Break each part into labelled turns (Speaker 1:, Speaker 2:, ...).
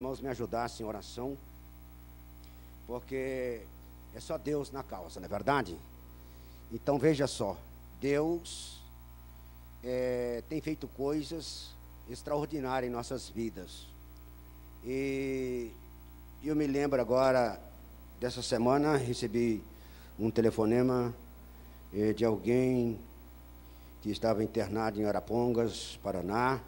Speaker 1: Irmãos, me ajudassem em oração, porque é só Deus na causa, não é verdade? Então veja só, Deus tem feito coisas extraordinárias em nossas vidas. E eu me lembro agora, dessa semana, recebi um telefonema de alguém que estava internado em Arapongas, Paraná,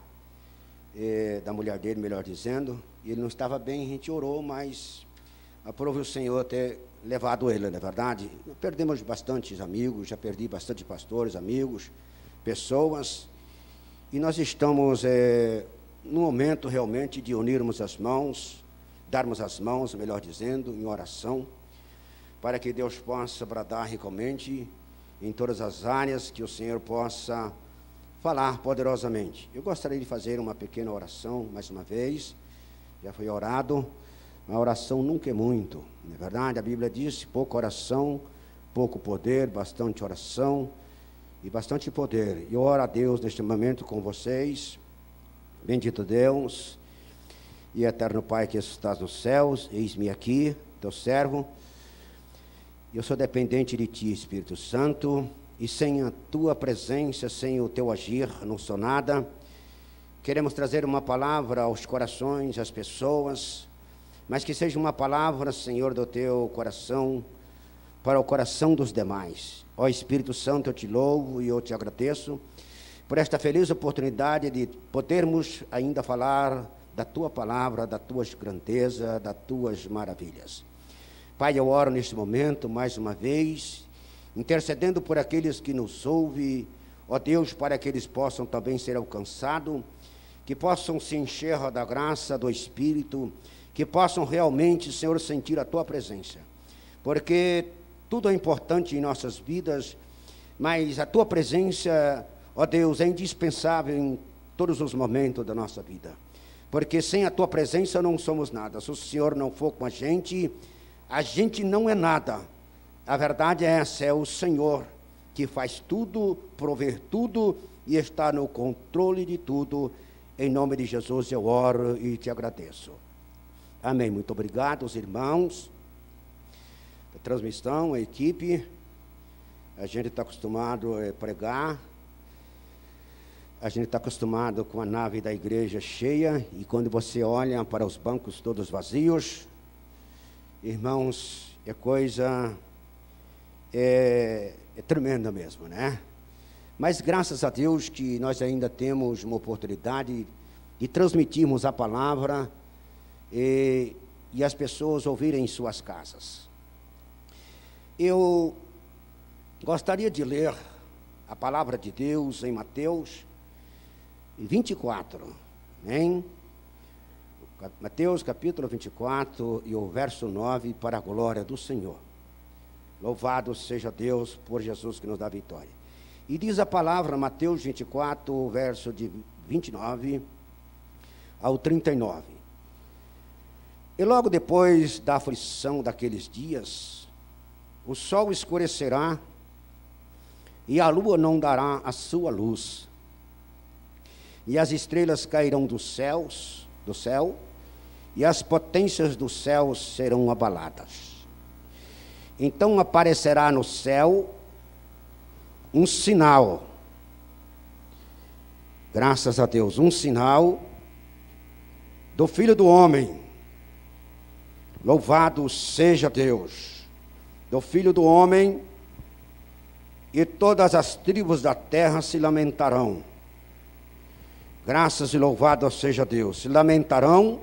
Speaker 1: da mulher dele, melhor dizendo, e ele não estava bem. A gente orou, mas aprove o Senhor ter levado ele, não é verdade? Perdemos bastantes amigos, já perdi bastante pastores, amigos, pessoas, e nós estamos no momento realmente de unirmos as mãos, darmos as mãos, melhor dizendo, em oração, para que Deus possa bradar ricamente em todas as áreas, que o Senhor possa falar poderosamente. Eu gostaria de fazer uma pequena oração, mais uma vez. Já foi orado, a oração nunca é muito, não é verdade? A Bíblia diz: pouca oração, pouco poder, bastante oração e bastante poder. E eu oro a Deus neste momento com vocês. Bendito Deus e eterno Pai que estás nos céus, eis-me aqui, teu servo. Eu sou dependente de Ti, Espírito Santo, e sem a Tua presença, sem o Teu agir, não sou nada. Queremos trazer uma palavra aos corações, às pessoas, mas que seja uma palavra, Senhor, do Teu coração, para o coração dos demais. Ó Espírito Santo, eu Te louvo e eu Te agradeço por esta feliz oportunidade de podermos ainda falar da Tua palavra, da Tua grandeza, das Tuas maravilhas. Pai, eu oro neste momento, mais uma vez, intercedendo por aqueles que nos ouvem, ó Deus, para que eles possam também ser alcançados, que possam se encher da graça do Espírito, que possam realmente, Senhor, sentir a Tua presença, porque tudo é importante em nossas vidas, mas a Tua presença, ó Deus, é indispensável em todos os momentos da nossa vida, porque sem a Tua presença não somos nada. Se o Senhor não for com a gente não é nada. A verdade é essa, é o Senhor que faz tudo, prover tudo e está no controle de tudo. Em nome de Jesus eu oro e Te agradeço. Amém. Muito obrigado aos irmãos da transmissão, a equipe. A gente está acostumado a pregar, a gente está acostumado com a nave da igreja cheia, e quando você olha para os bancos todos vazios, irmãos, é coisa tremenda mesmo, né? Mas graças a Deus que nós ainda temos uma oportunidade de transmitirmos a palavra e as pessoas ouvirem em suas casas. Eu gostaria de ler a palavra de Deus em Mateus 24, amém? Mateus capítulo 24 e o verso 9, para a glória do Senhor. Louvado seja Deus por Jesus que nos dá vitória. E diz a palavra, Mateus 24, verso de 29 ao 39. E logo depois da aflição daqueles dias, o sol escurecerá e a lua não dará a sua luz, e as estrelas cairão do céu, e as potências dos céus serão abaladas. Então aparecerá no céu um sinal, graças a Deus, um sinal do Filho do Homem. Louvado seja Deus, do Filho do Homem, e todas as tribos da terra se lamentarão. Graças e louvado seja Deus. Se lamentarão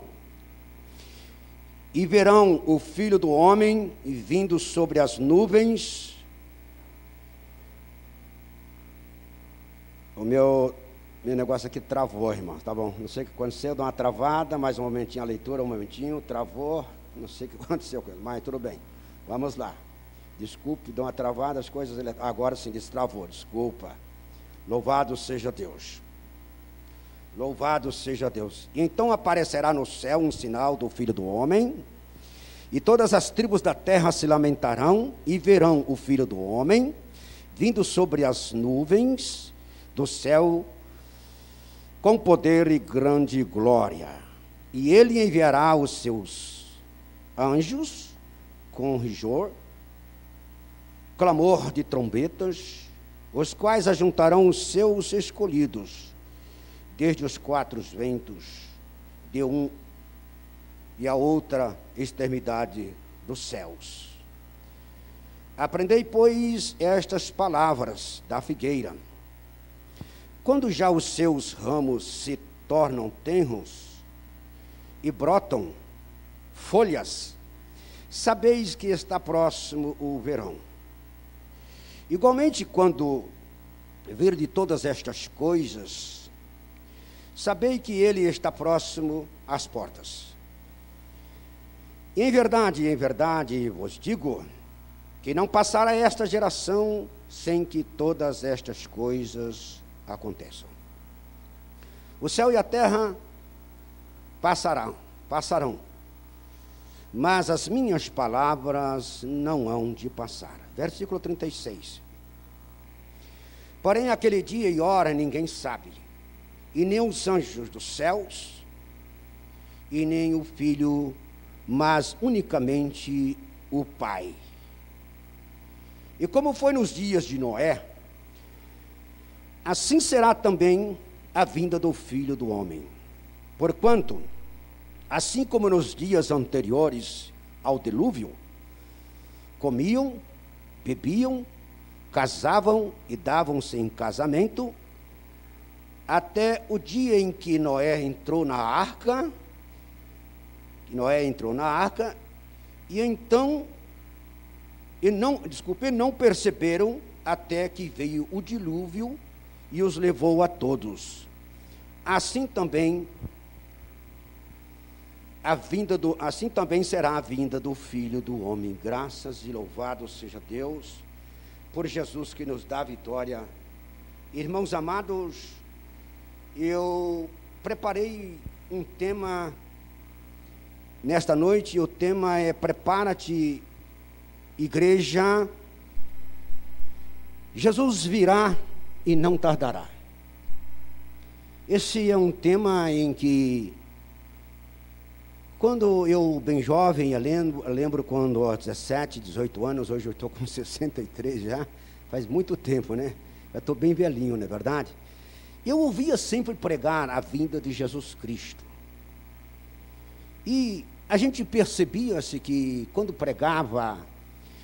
Speaker 1: e verão o Filho do Homem vindo sobre as nuvens. O meu negócio aqui travou, irmão, tá bom? Não sei o que aconteceu, deu uma travada, mais um momentinho a leitura, um momentinho, travou, não sei o que aconteceu com ele, mas tudo bem. Vamos lá. Desculpe, deu uma travada, as coisas, agora sim, destravou, desculpa. Louvado seja Deus. Louvado seja Deus. E então aparecerá no céu um sinal do Filho do Homem, e todas as tribos da terra se lamentarão e verão o Filho do Homem vindo sobre as nuvens do céu com poder e grande glória. E ele enviará os seus anjos com rigor, clamor de trombetas, os quais ajuntarão os seus escolhidos, desde os quatro ventos, de um e a outra extremidade dos céus. Aprendei, pois, estas palavras da figueira. Quando já os seus ramos se tornam tenros e brotam folhas, sabeis que está próximo o verão. Igualmente, quando vir de todas estas coisas, sabei que ele está próximo às portas. E em verdade vos digo, que não passará esta geração sem que todas estas coisas aconteçam. O céu e a terra passarão, mas as minhas palavras não hão de passar. Versículo 36. Porém, aquele dia e hora ninguém sabe, e nem os anjos dos céus, e nem o Filho, mas unicamente o Pai. E como foi nos dias de Noé, assim será também a vinda do Filho do Homem. Porquanto, assim como nos dias anteriores ao dilúvio, comiam, bebiam, casavam e davam-se em casamento, até o dia em que Noé entrou na arca, e então, não perceberam até que veio o dilúvio e os levou a todos. Assim também será a vinda do Filho do Homem. Graças e louvado seja Deus por Jesus que nos dá vitória. Irmãos amados, eu preparei um tema nesta noite, e o tema é: prepara-te, igreja, Jesus virá e não tardará. Esse é um tema em que, quando eu bem jovem, eu lembro quando aos 17, 18 anos, hoje eu estou com 63 já, faz muito tempo, né? Eu estou bem velhinho, não é verdade? Eu ouvia sempre pregar a vinda de Jesus Cristo. E a gente percebia-se que, quando pregava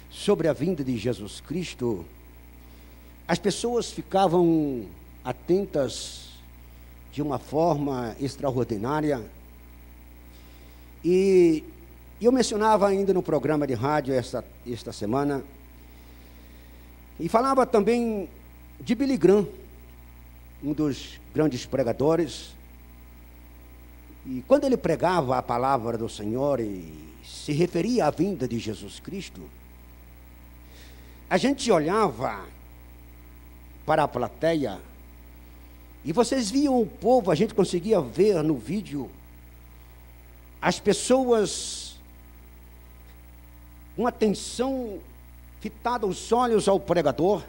Speaker 1: sobre a vinda de Jesus Cristo, as pessoas ficavam atentas de uma forma extraordinária. E eu mencionava ainda no programa de rádio esta semana, e falava também de Billy Graham, um dos grandes pregadores. E quando ele pregava a palavra do Senhor e se referia à vinda de Jesus Cristo, a gente olhava para a plateia e vocês viam o povo, a gente conseguia ver no vídeo as pessoas com atenção fitada os olhos ao pregador,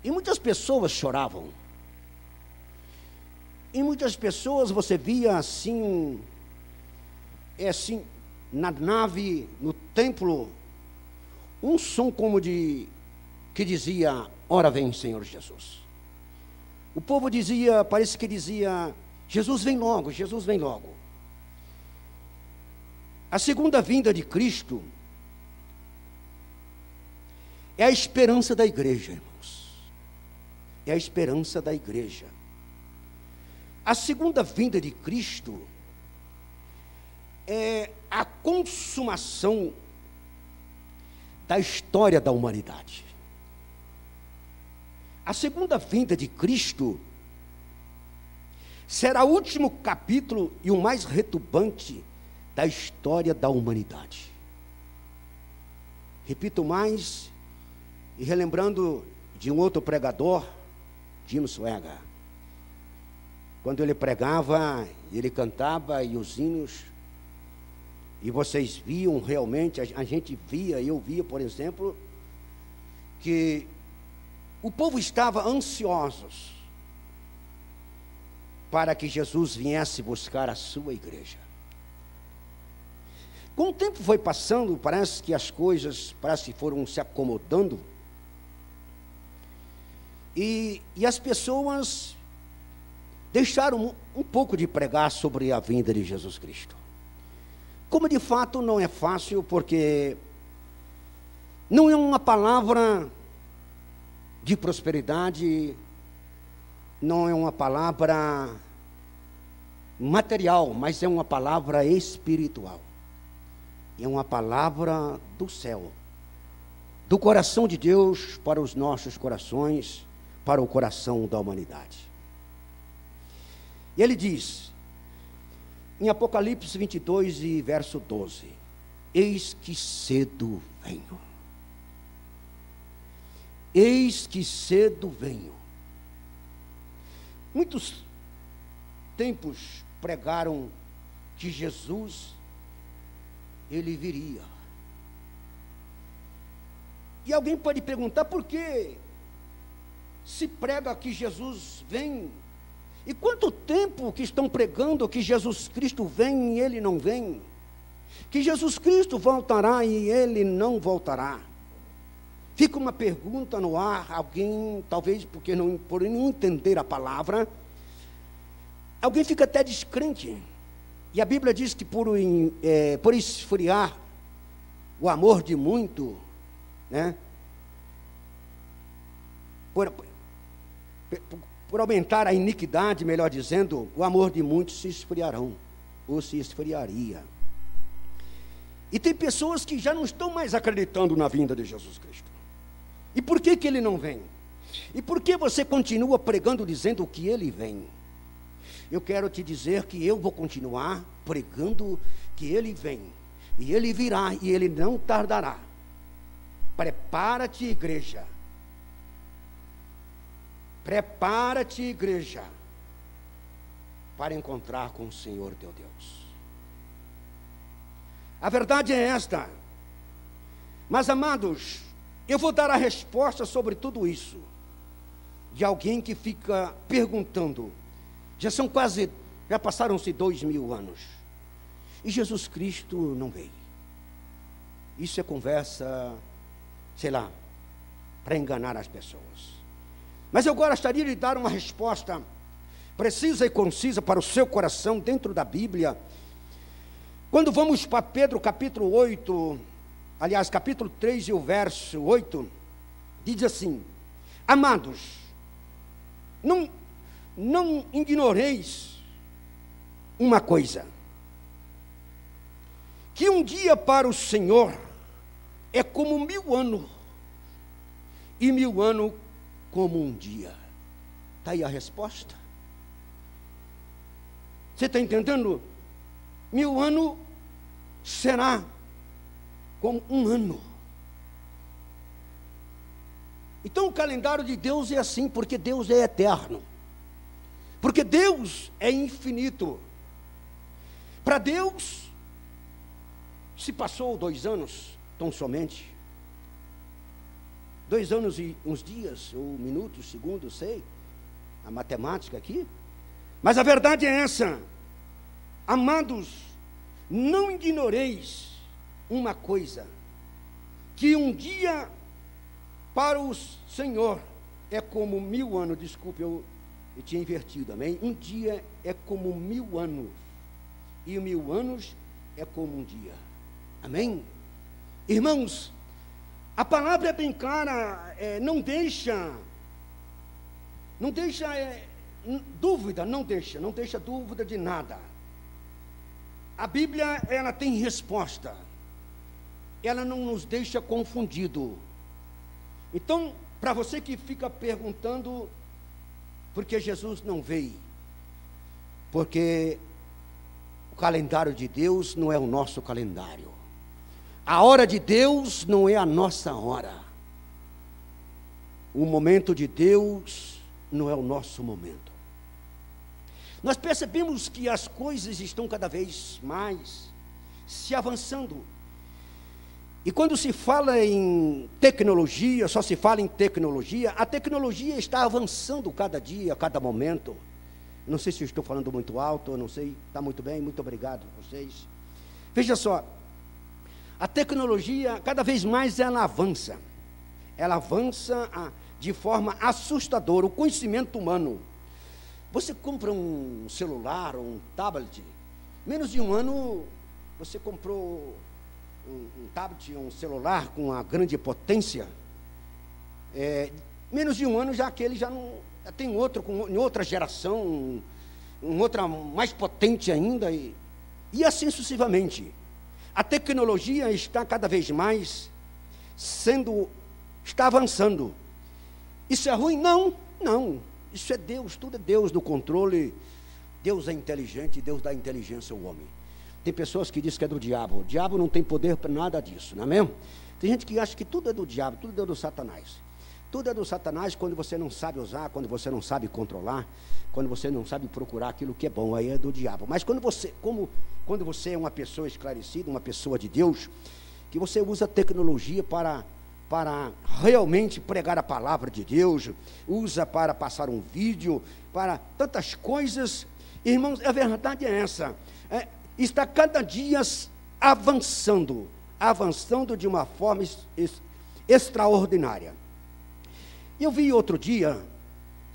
Speaker 1: e muitas pessoas choravam. E muitas pessoas você via assim, na nave, no templo, um som como que dizia: ora vem Senhor Jesus. O povo dizia, parece que dizia: Jesus vem logo, Jesus vem logo. A segunda vinda de Cristo é a esperança da igreja, irmãos. É a esperança da igreja. A segunda vinda de Cristo é a consumação da história da humanidade. A segunda vinda de Cristo será o último capítulo e o mais retumbante da história da humanidade. Repito mais, e relembrando de um outro pregador, Jim Swaggart. Quando ele pregava, ele cantava e os hinos, e vocês viam realmente, a gente via, eu via, por exemplo, que o povo estava ansiosos para que Jesus viesse buscar a sua igreja. Com o tempo foi passando, parece que as coisas foram se acomodando, e as pessoas deixaram um pouco de pregar sobre a vinda de Jesus Cristo. Como de fato não é fácil, porque não é uma palavra de prosperidade, não é uma palavra material, mas é uma palavra espiritual. É uma palavra do céu, do coração de Deus para os nossos corações, para o coração da humanidade. E ele diz, em Apocalipse 22 e verso 12, eis que cedo venho. Eis que cedo venho. Muitos tempos pregaram que Jesus, ele viria. E alguém pode perguntar, por que se prega que Jesus vem? E quanto tempo que estão pregando que Jesus Cristo vem e ele não vem? Que Jesus Cristo voltará e ele não voltará? Fica uma pergunta no ar, alguém, talvez por não entender a palavra, alguém fica até descrente. E a Bíblia diz que por esfriar o amor de muito, né? Por aumentar a iniquidade, melhor dizendo, o amor de muitos se esfriarão, ou se esfriaria. E tem pessoas que já não estão mais acreditando na vinda de Jesus Cristo. E por que ele não vem? E por que você continua pregando, dizendo que ele vem? Eu quero te dizer que eu vou continuar pregando que ele vem, e ele virá, e ele não tardará. Prepara-te, igreja. Prepara-te, igreja, para encontrar com o Senhor teu Deus. A verdade é esta. Mas, amados, eu vou dar a resposta sobre tudo isso, de alguém que fica perguntando. Já passaram-se 2000 anos, e Jesus Cristo não veio. Isso é conversa, sei lá, para enganar as pessoas. Mas eu gostaria de dar uma resposta precisa e concisa para o seu coração, dentro da Bíblia. Quando vamos para Pedro capítulo 8, aliás, capítulo 3 e o verso 8, diz assim: amados, não ignoreis uma coisa, que um dia para o Senhor é como 1000 anos, e 1000 anos como um dia. Está aí a resposta. Você está entendendo? 1000 anos será como um ano. Então o calendário de Deus é assim, porque Deus é eterno, porque Deus é infinito. Para Deus, se passou 2 anos, tão somente 2 anos e uns dias, ou minutos, segundos, sei, a matemática aqui, mas a verdade é essa. Amados, não ignoreis uma coisa, que um dia para o Senhor é como 1000 anos, desculpe, eu tinha invertido, amém? Um dia é como 1000 anos, e 1000 anos é como um dia, amém? Irmãos, a palavra é bem clara, não deixa dúvida, não deixa dúvida de nada. A Bíblia, ela tem resposta, ela não nos deixa confundido. Então, para você que fica perguntando, por que Jesus não veio? Porque o calendário de Deus não é o nosso calendário. A hora de Deus não é a nossa hora. O momento de Deus não é o nosso momento. Nós percebemos que as coisas estão cada vez mais se avançando. E quando se fala em tecnologia, só se fala em tecnologia, a tecnologia está avançando cada dia, a cada momento. Não sei se eu estou falando muito alto, eu não sei, está muito bem, muito obrigado a vocês. Veja só, a tecnologia, cada vez mais ela avança de forma assustadora, o conhecimento humano. Você compra um celular, um tablet, menos de um ano, você comprou um tablet, um celular com uma grande potência, menos de um ano já aquele já não, já tem outro, em outra geração, outra mais potente ainda, e assim sucessivamente. A tecnologia está cada vez mais está avançando. Isso é ruim? Não, não. Isso é Deus, tudo é Deus no controle. Deus é inteligente, Deus dá inteligência ao homem. Tem pessoas que dizem que é do diabo. O diabo não tem poder para nada disso, não é mesmo? Tem gente que acha que tudo é do diabo, tudo é do Satanás. Tudo é do Satanás quando você não sabe usar, quando você não sabe controlar, quando você não sabe procurar aquilo que é bom, aí é do diabo. Mas quando você é uma pessoa esclarecida, uma pessoa de Deus, que você usa a tecnologia para realmente pregar a palavra de Deus, usa para passar um vídeo, para tantas coisas, irmãos, a verdade é essa, está cada dia avançando de uma forma extraordinária. Eu vi outro dia,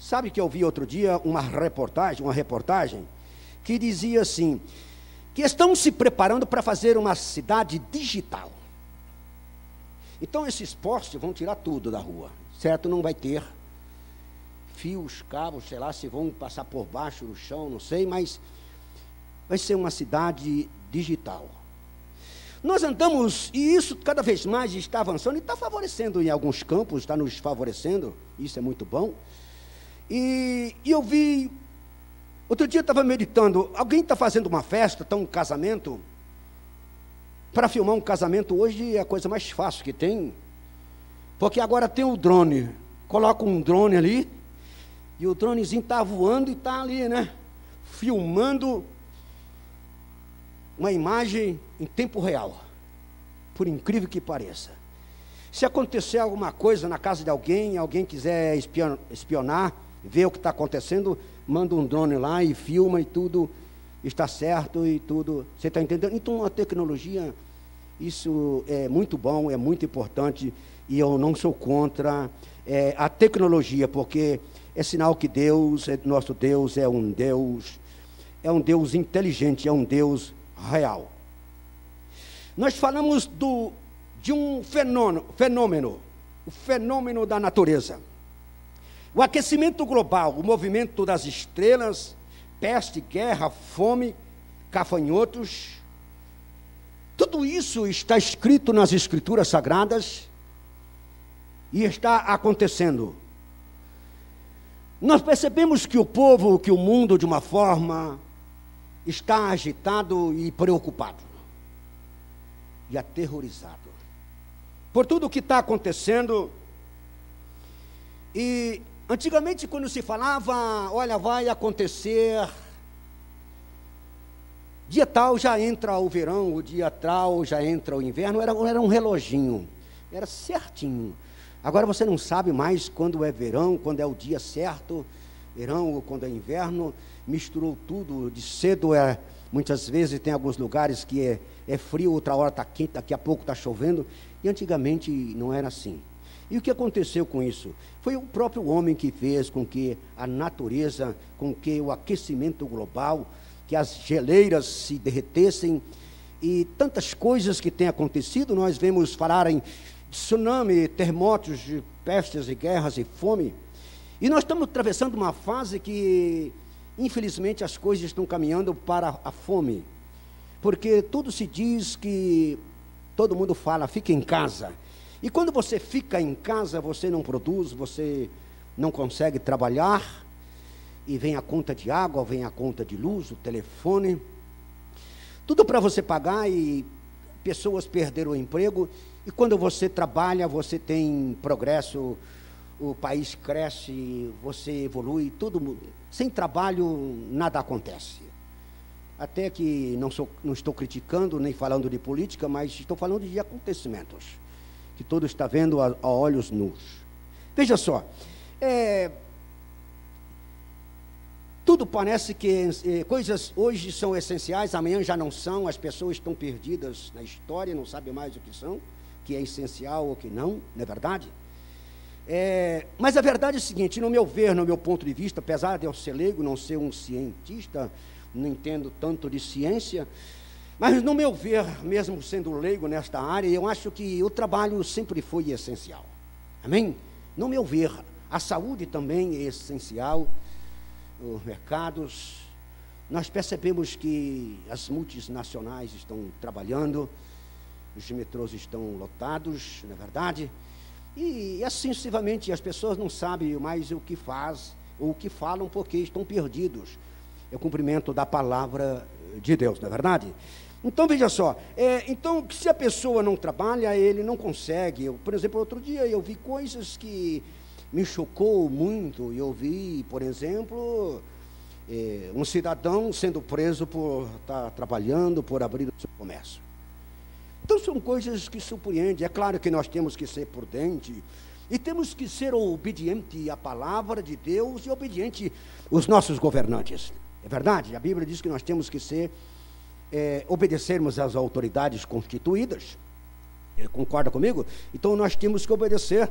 Speaker 1: sabe que eu vi outro dia uma reportagem que dizia assim, que estão se preparando para fazer uma cidade digital. Então esses postes vão tirar tudo da rua, certo? Não vai ter fios, cabos, sei lá, se vão passar por baixo do chão, não sei, mas vai ser uma cidade digital. Nós andamos, e isso cada vez mais está avançando, e está favorecendo em alguns campos, está nos favorecendo, isso é muito bom. E eu vi, outro dia eu estava meditando, alguém está fazendo uma festa, está um casamento. Para filmar um casamento hoje é a coisa mais fácil que tem, porque agora tem o drone, coloca um drone ali, e o dronezinho está voando e está ali, né, filmando uma imagem em tempo real, por incrível que pareça. Se acontecer alguma coisa na casa de alguém quiser espionar, ver o que está acontecendo, manda um drone lá e filma e tudo está certo e tudo, você está entendendo? Então a tecnologia, isso é muito bom, é muito importante, e eu não sou contra a tecnologia, porque é sinal que Deus, nosso Deus é um Deus inteligente, é um Deus real. Nós falamos de um fenômeno, o fenômeno da natureza. O aquecimento global, o movimento das estrelas, peste, guerra, fome, gafanhotos, tudo isso está escrito nas Escrituras Sagradas e está acontecendo. Nós percebemos que o mundo, de uma forma, está agitado e preocupado e aterrorizado por tudo o que está acontecendo. E antigamente, quando se falava, olha, vai acontecer dia tal, já entra o verão, o dia tal já entra o inverno, era um reloginho, era certinho. Agora você não sabe mais quando é verão, quando é o dia certo, verão ou quando é inverno, misturou tudo, de cedo muitas vezes tem alguns lugares que é frio, outra hora está quente, daqui a pouco está chovendo, e antigamente não era assim. E o que aconteceu com isso? Foi o próprio homem que fez com que a natureza, com que o aquecimento global, que as geleiras se derretessem, e tantas coisas que têm acontecido. Nós vemos falar em tsunami, terremotos, de pestes e guerras e fome, e nós estamos atravessando uma fase que, infelizmente, as coisas estão caminhando para a fome, porque tudo se diz que, todo mundo fala, fica em casa, e quando você fica em casa, você não produz, você não consegue trabalhar, e vem a conta de água, vem a conta de luz, o telefone, tudo para você pagar, e pessoas perderam o emprego, e quando você trabalha, você tem progresso, o país cresce, você evolui, tudo, sem trabalho nada acontece. Até que não estou criticando, nem falando de política, mas estou falando de acontecimentos, que todos estão vendo a olhos nus. Veja só, tudo parece que coisas hoje são essenciais, amanhã já não são, as pessoas estão perdidas na história, não sabem mais o que são, que é essencial ou que não é verdade? Mas a verdade é o seguinte, no meu ver, no meu ponto de vista, apesar de eu ser leigo, não ser um cientista, não entendo tanto de ciência, mas no meu ver, mesmo sendo leigo nesta área, eu acho que o trabalho sempre foi essencial. Amém? No meu ver, a saúde também é essencial. Os mercados, nós percebemos que as multinacionais estão trabalhando, os metrôs estão lotados, não é verdade? E assim sucessivamente, as pessoas não sabem mais o que faz, ou o que falam, porque estão perdidos. É o cumprimento da palavra de Deus, não é verdade? Então, veja só, então, se a pessoa não trabalha, ele não consegue. Por exemplo, outro dia eu vi coisas que me chocou muito. Eu vi, por exemplo, um cidadão sendo preso por estar trabalhando, por abrir o seu comércio. Então, são coisas que surpreendem. É claro que nós temos que ser prudentes e temos que ser obedientes à palavra de Deus e obedientes aos nossos governantes. É verdade? A Bíblia diz que nós temos que ser, obedecermos às autoridades constituídas. Ele concorda comigo? Então nós temos que obedecer,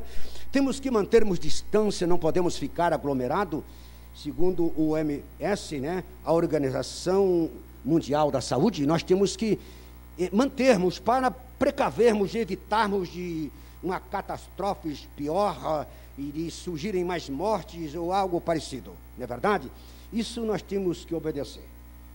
Speaker 1: temos que mantermos distância, não podemos ficar aglomerados, segundo o OMS, né, a Organização Mundial da Saúde, nós temos que mantermos para precavermos e evitarmos de uma catástrofe pior e de surgirem mais mortes ou algo parecido, não é verdade? Isso nós temos que obedecer.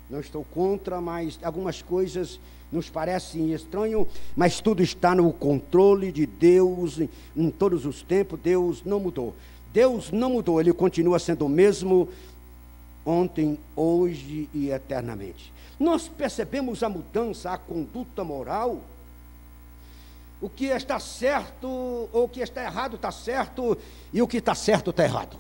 Speaker 1: Não estou contra, mas algumas coisas nos parecem estranho, mas tudo está no controle de Deus em todos os tempos. Deus não mudou. Deus não mudou, Ele continua sendo o mesmo ontem, hoje e eternamente. Nós percebemos a mudança, a conduta moral. O que está certo ou o que está errado está certo, e o que está certo está errado.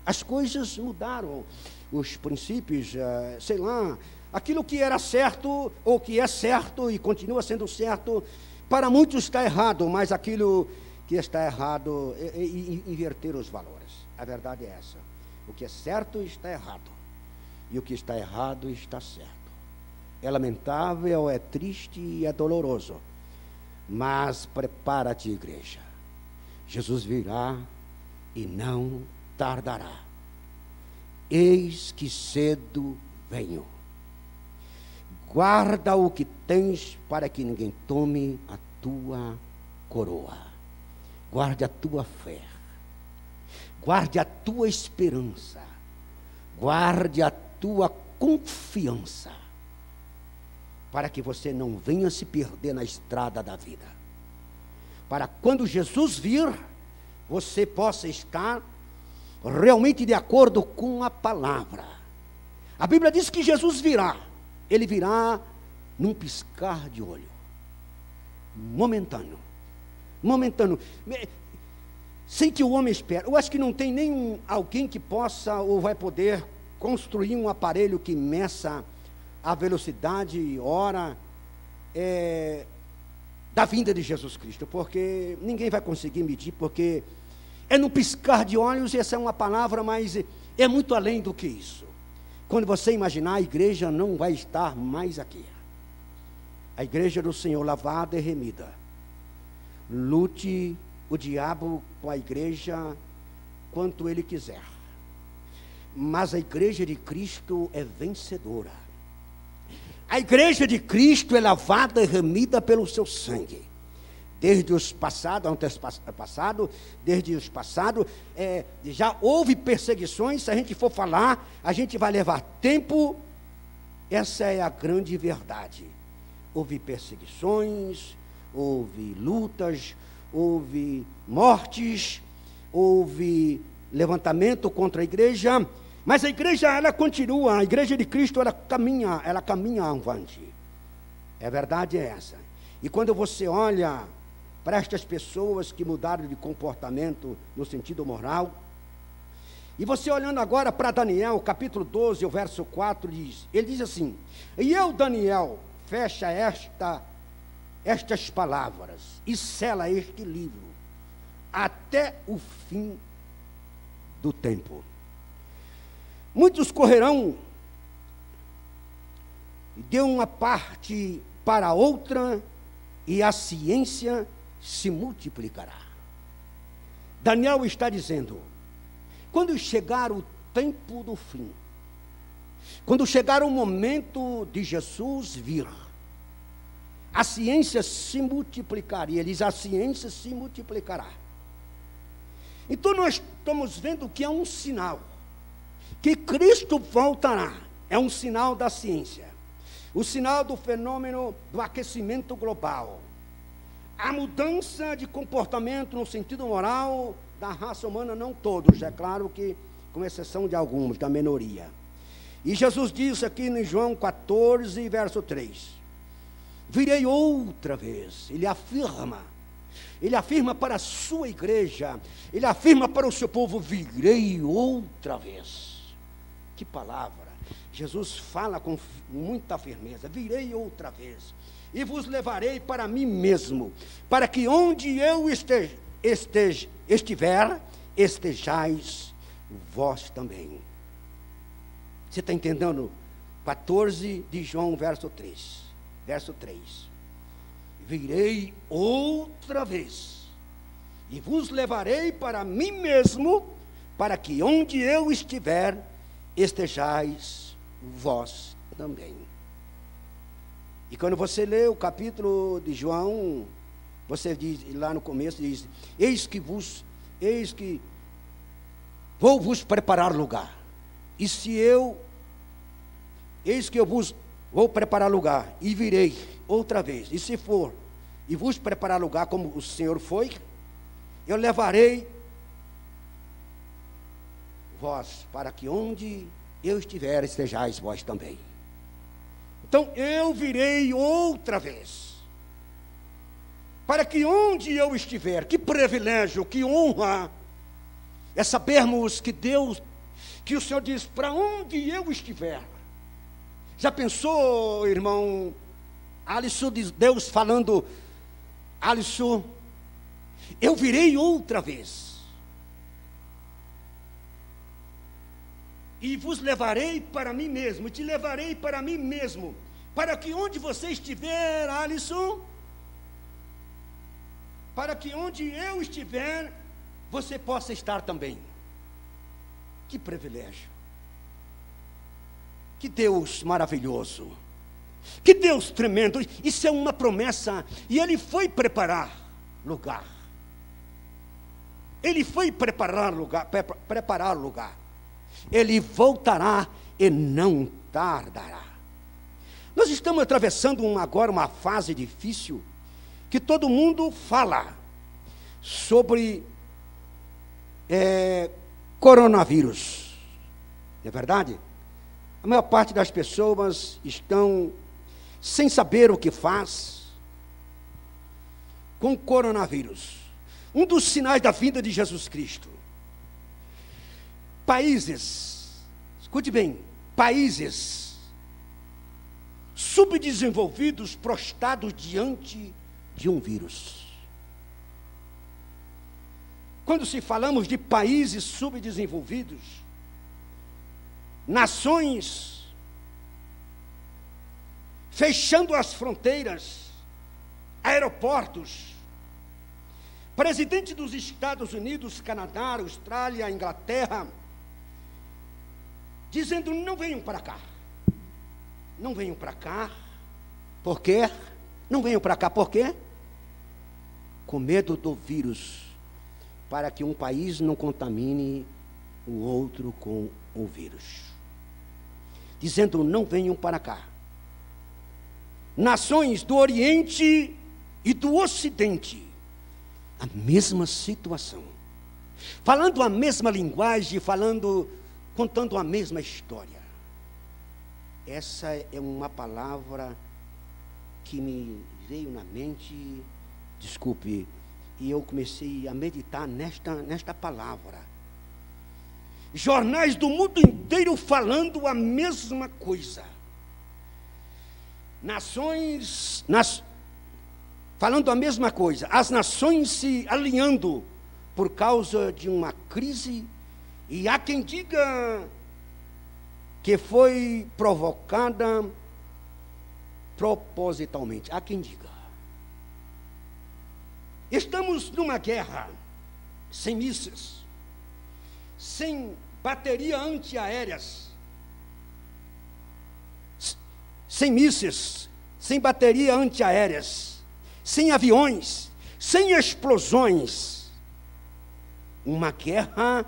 Speaker 1: As coisas mudaram, os princípios, sei lá, aquilo que era certo ou que é certo e continua sendo certo, para muitos está errado, mas aquilo que está errado é inverter os valores. A verdade é essa: o que é certo está errado e o que está errado está certo. É lamentável, é triste e é doloroso, mas prepara-te, igreja, Jesus virá e não tardará. Eis que cedo venho. Guarda o que tens, para que ninguém tome a tua coroa. Guarde a tua fé. Guarde a tua esperança. Guarde a tua confiança, para que você não venha se perder na estrada da vida. Para quando Jesus vir, você possa estar realmente de acordo com a palavra. A Bíblia diz que Jesus virá. Ele virá num piscar de olho. Momentâneo. Momentâneo. Sem que o homem espere. Eu acho que não tem nem alguém que possa ou vai poder construir um aparelho que meça a velocidade e hora da vinda de Jesus Cristo. Porque ninguém vai conseguir medir, porque é no piscar de olhos. Essa é uma palavra, mas é muito além do que isso. Quando você imaginar, a igreja não vai estar mais aqui. A igreja do Senhor lavada e remida. Lute o diabo com a igreja quanto ele quiser, mas a igreja de Cristo é vencedora. A igreja de Cristo é lavada e remida pelo seu sangue. Desde os passados, desde os passados, já houve perseguições. Se a gente for falar, a gente vai levar tempo. Essa é a grande verdade. Houve perseguições, houve lutas, houve mortes, houve levantamento contra a igreja, mas a igreja, ela continua, a igreja de Cristo, ela caminha avante. A verdade é essa. E quando você olha para estas pessoas que mudaram de comportamento no sentido moral, e você olhando agora para Daniel, capítulo 12, o verso 4, ele diz assim: e eu, Daniel, fecha estas palavras e sela este livro até o fim do tempo. Muitos correrão de uma parte para outra, e a ciência se multiplicará. Daniel está dizendo, quando chegar o tempo do fim, quando chegar o momento de Jesus vir, a ciência se multiplicaria. Ele diz, a ciência se multiplicará. Então nós estamos vendo que é um sinal, que Cristo voltará. É um sinal da ciência, o sinal do fenômeno do aquecimento global, a mudança de comportamento no sentido moral da raça humana, não todos, é claro que com exceção de alguns, da minoria. E Jesus disse aqui em João 14, verso 3, virei outra vez. Ele afirma para a sua igreja, ele afirma para o seu povo, virei outra vez. Que palavra! Jesus fala com muita firmeza, virei outra vez, e vos levarei para mim mesmo, para que onde eu estiver, estejais vós também. Você está entendendo? 14 de João, verso 3. Virei outra vez, e vos levarei para mim mesmo, para que onde eu estiver, estejais vós também. E quando você lê o capítulo de João, você diz, lá no começo diz, eis que vou vos preparar lugar. E eis que eu vos vou preparar lugar, e virei outra vez. E se for, e vos preparar lugar como o Senhor foi, eu levarei vós, para que onde eu estiver, estejais vós também. Então, eu virei outra vez, para que onde eu estiver, que privilégio, que honra, é sabermos que Deus, que o Senhor diz, para onde eu estiver. Já pensou, irmão Alisson, Deus falando, Alisson, eu virei outra vez, e vos levarei para mim mesmo, te levarei para mim mesmo, para que onde você estiver, Alisson, para que onde eu estiver, você possa estar também. Que privilégio, que Deus maravilhoso, que Deus tremendo. Isso é uma promessa, e Ele foi preparar lugar, Ele foi preparar lugar, Ele voltará e não tardará. Nós estamos atravessando agora uma fase difícil, que todo mundo fala sobre coronavírus, não é verdade? A maior parte das pessoas estão sem saber o que faz com o coronavírus. Um dos sinais da vinda de Jesus Cristo. Países, escute bem, países subdesenvolvidos prostrados diante de um vírus. Quando se falamos de países subdesenvolvidos, nações fechando as fronteiras, aeroportos, presidente dos Estados Unidos, Canadá, Austrália, Inglaterra, dizendo, não venham para cá. Não venham para cá. Por quê? Não venham para cá, por quê? Com medo do vírus, para que um país não contamine o outro com o vírus. Dizendo, não venham para cá. Nações do Oriente e do Ocidente, a mesma situação, falando a mesma linguagem, contando a mesma história. Essa é uma palavra que me veio na mente, desculpe, e eu comecei a meditar nesta palavra. Jornais do mundo inteiro falando a mesma coisa. Nações falando a mesma coisa. As nações se alinhando por causa de uma crise. E há quem diga que foi provocada propositalmente. Há quem diga. Estamos numa guerra sem mísseis, sem bateria antiaéreas, sem mísseis, sem bateria antiaéreas, sem aviões, sem explosões. Uma guerra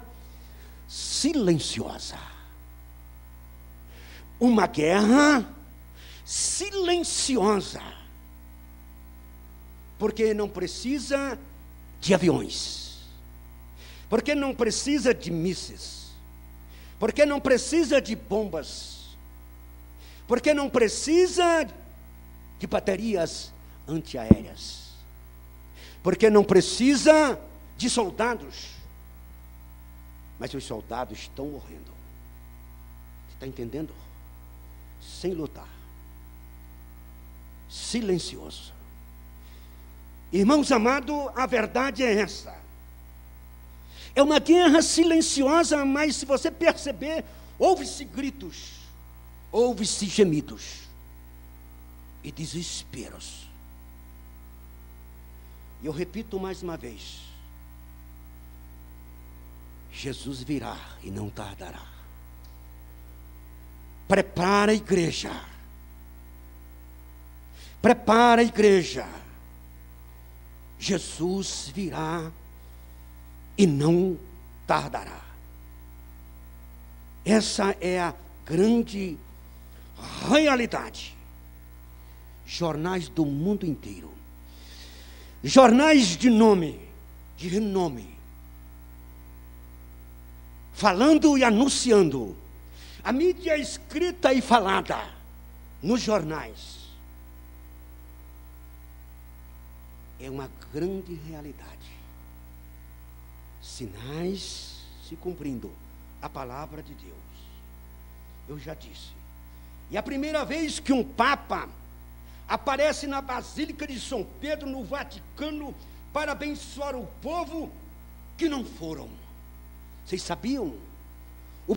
Speaker 1: silenciosa. Uma guerra silenciosa. Porque não precisa de aviões. Porque não precisa de mísseis. Porque não precisa de bombas. Porque não precisa de baterias antiaéreas. Porque não precisa de soldados. Mas os soldados estão morrendo. Você está entendendo? Sem lutar. Silencioso. Irmãos amados, a verdade é essa. É uma guerra silenciosa, mas se você perceber, ouve-se gritos, ouve-se gemidos e desesperos. E eu repito mais uma vez: Jesus virá e não tardará. Prepara a igreja. Prepara a igreja. Jesus virá e não tardará. Essa é a grande realidade. Jornais do mundo inteiro, jornais de nome, de renome, falando e anunciando, a mídia escrita e falada nos jornais, é uma grande realidade. Sinais se cumprindo, a palavra de Deus. Eu já disse. E a primeira vez que um Papa aparece na Basílica de São Pedro, no Vaticano, para abençoar o povo que não foram. Vocês sabiam? O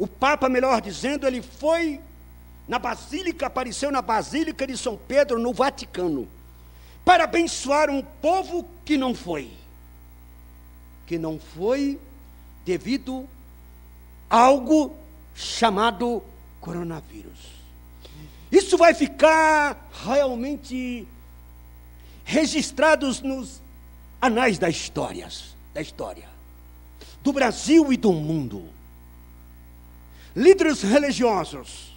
Speaker 1: Papa, melhor dizendo, ele foi na Basílica, apareceu na Basílica de São Pedro, no Vaticano, para abençoar um povo que não foi. Que não foi devido a algo chamado coronavírus. Isso vai ficar realmente registrados nos anais da história do Brasil e do mundo. Líderes religiosos,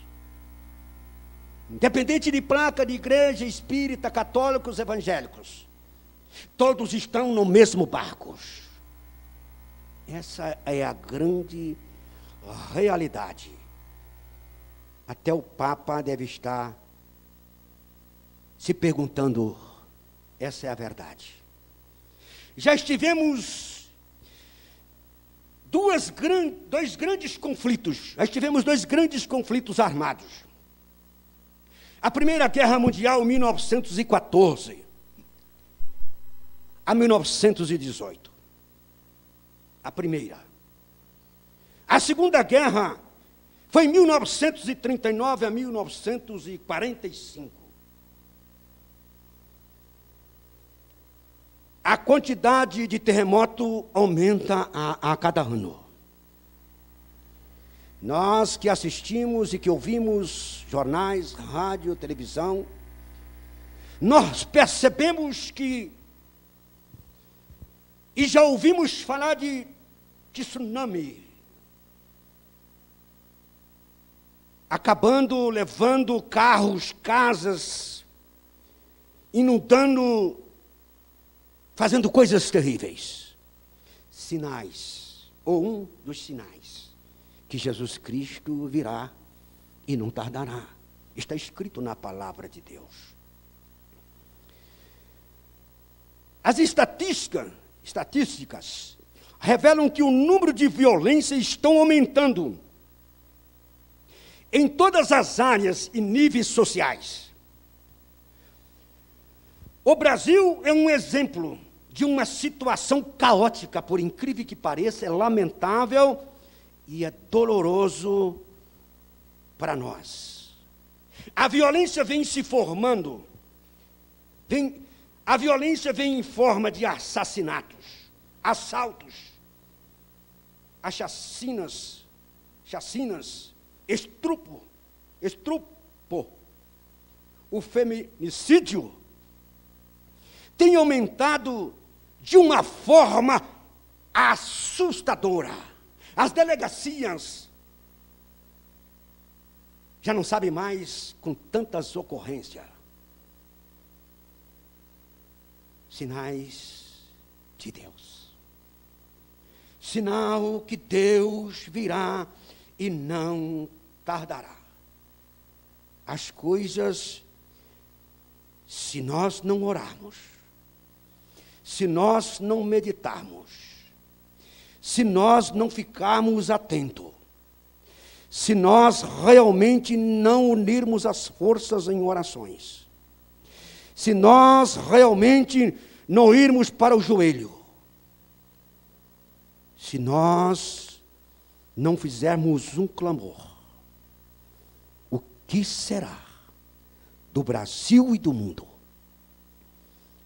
Speaker 1: independente de placa de igreja, espírita, católicos, evangélicos, todos estão no mesmo barco. Essa é a grande realidade. Até o Papa deve estar se perguntando, essa é a verdade. Já estivemos dois grandes conflitos, já tivemos dois grandes conflitos armados. A Primeira Guerra Mundial, 1914 a 1918. A primeira. A Segunda Guerra foi em 1939 a 1945. A quantidade de terremoto aumenta a cada ano. Nós que assistimos e que ouvimos jornais, rádio, televisão, nós percebemos que, e já ouvimos falar de tsunami, acabando, levando carros, casas, inundando, fazendo coisas terríveis. Sinais, ou um dos sinais, que Jesus Cristo virá e não tardará. Está escrito na palavra de Deus. As estatísticas revelam que o número de violências estão aumentando em todas as áreas e níveis sociais. O Brasil é um exemplo de uma situação caótica, por incrível que pareça, é lamentável e é doloroso para nós. A violência vem se formando, a violência vem em forma de assassinatos, assaltos, as chacinas, estupro, o feminicídio tem aumentado de uma forma assustadora. As delegacias já não sabem mais com tantas ocorrências. Sinais de Deus. Sinal que Deus virá e não tardará. As coisas, se nós não orarmos, se nós não meditarmos, se nós não ficarmos atentos, se nós realmente não unirmos as forças em orações, se nós realmente não irmos para o joelho, se nós não fizermos um clamor, o que será do Brasil e do mundo?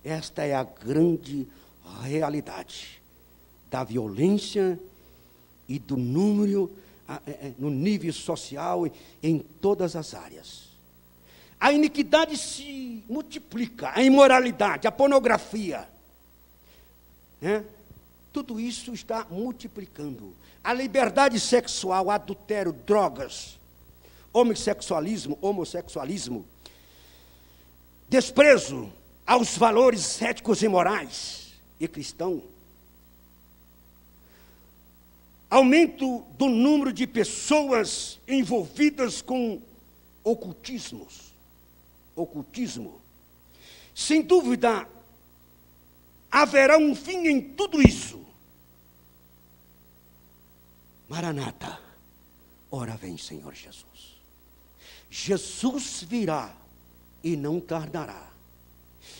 Speaker 1: Esta é a grande realidade da violência e do número, no nível social, em todas as áreas. A iniquidade se multiplica, a imoralidade, a pornografia, tudo isso está multiplicando. A liberdade sexual, adultério, drogas, homossexualismo, desprezo aos valores éticos e morais e cristãos, aumento do número de pessoas envolvidas com ocultismo. Sem dúvida, haverá um fim em tudo isso. Maranata, ora vem, Senhor Jesus. Jesus virá e não tardará.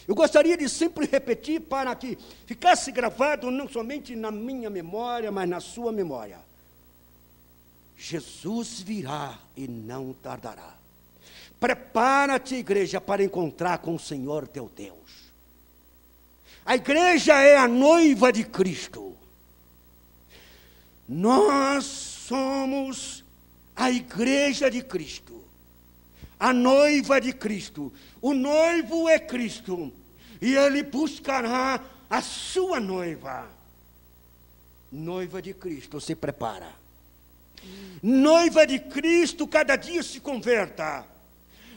Speaker 1: Eu gostaria de sempre repetir para que ficasse gravado não somente na minha memória, mas na sua memória. Jesus virá e não tardará. Prepara-te, igreja, para encontrar com o Senhor teu Deus. A igreja é a noiva de Cristo. Nós somos a igreja de Cristo. A noiva de Cristo. O noivo é Cristo. E ele buscará a sua noiva. Noiva de Cristo, se prepara. Noiva de Cristo, cada dia se converta.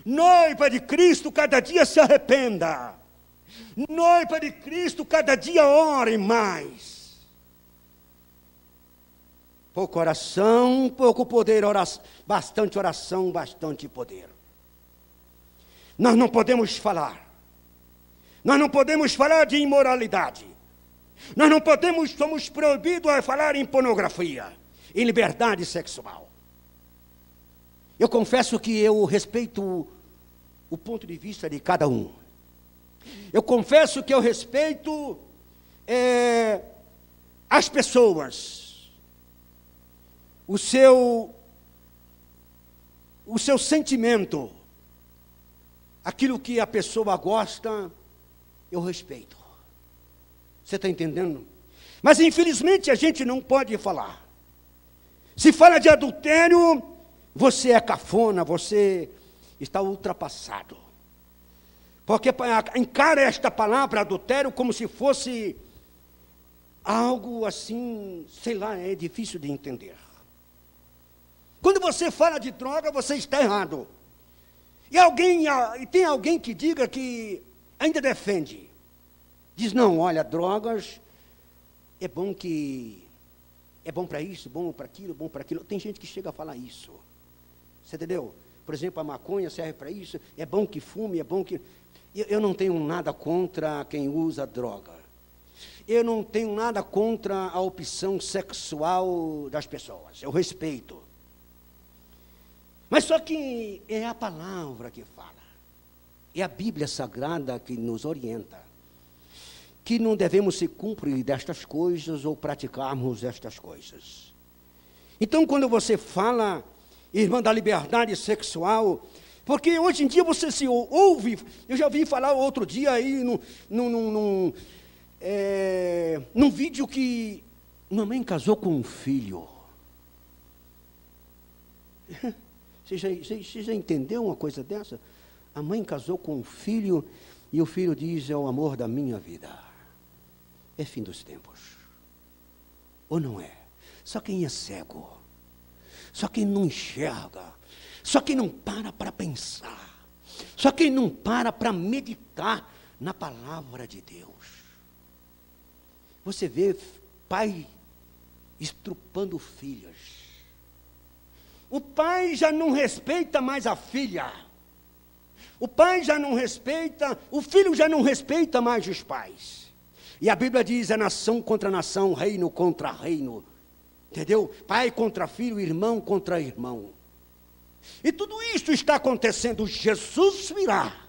Speaker 1: Noiva de Cristo, cada dia se arrependa. Noiva de Cristo, cada dia ore mais. Pouco oração, pouco poder, bastante oração, bastante poder. Nós não podemos falar. Nós não podemos falar de imoralidade. Nós não podemos, somos proibidos a falar em pornografia, em liberdade sexual. Eu confesso que eu respeito o ponto de vista de cada um. Eu confesso que eu respeito as pessoas, o seu sentimento, aquilo que a pessoa gosta, eu respeito. Você está entendendo? Mas infelizmente a gente não pode falar. Se fala de adultério, você é cafona, você está ultrapassado. Porque encara esta palavra adultério como se fosse algo assim, sei lá, é difícil de entender. Quando você fala de droga, você está errado. E tem alguém que diga que ainda defende. Diz, não, olha, drogas é bom para isso, bom para aquilo. Tem gente que chega a falar isso. Você entendeu? Por exemplo, a maconha serve para isso, é bom que fume, é bom que... Eu não tenho nada contra quem usa droga. Eu não tenho nada contra a opção sexual das pessoas. Eu respeito. Mas só que é a palavra que fala. É a Bíblia Sagrada que nos orienta. Que não devemos se cumprir destas coisas ou praticarmos estas coisas. Então, quando você fala, irmã, da liberdade sexual, porque hoje em dia você se ouve, eu já ouvi falar outro dia aí, num vídeo que uma mãe casou com um filho. Você já entendeu uma coisa dessa? A mãe casou com um filho e o filho diz: é o amor da minha vida. É fim dos tempos. Ou não é? Só quem é cego, só quem não enxerga, só quem não para pensar, só quem não para meditar na palavra de Deus. Você vê pai estrupando filhas. O pai já não respeita mais a filha. O pai já não respeita, o filho já não respeita mais os pais. E a Bíblia diz: é nação contra nação, reino contra reino. Entendeu? Pai contra filho, irmão contra irmão. E tudo isso está acontecendo. Jesus virá.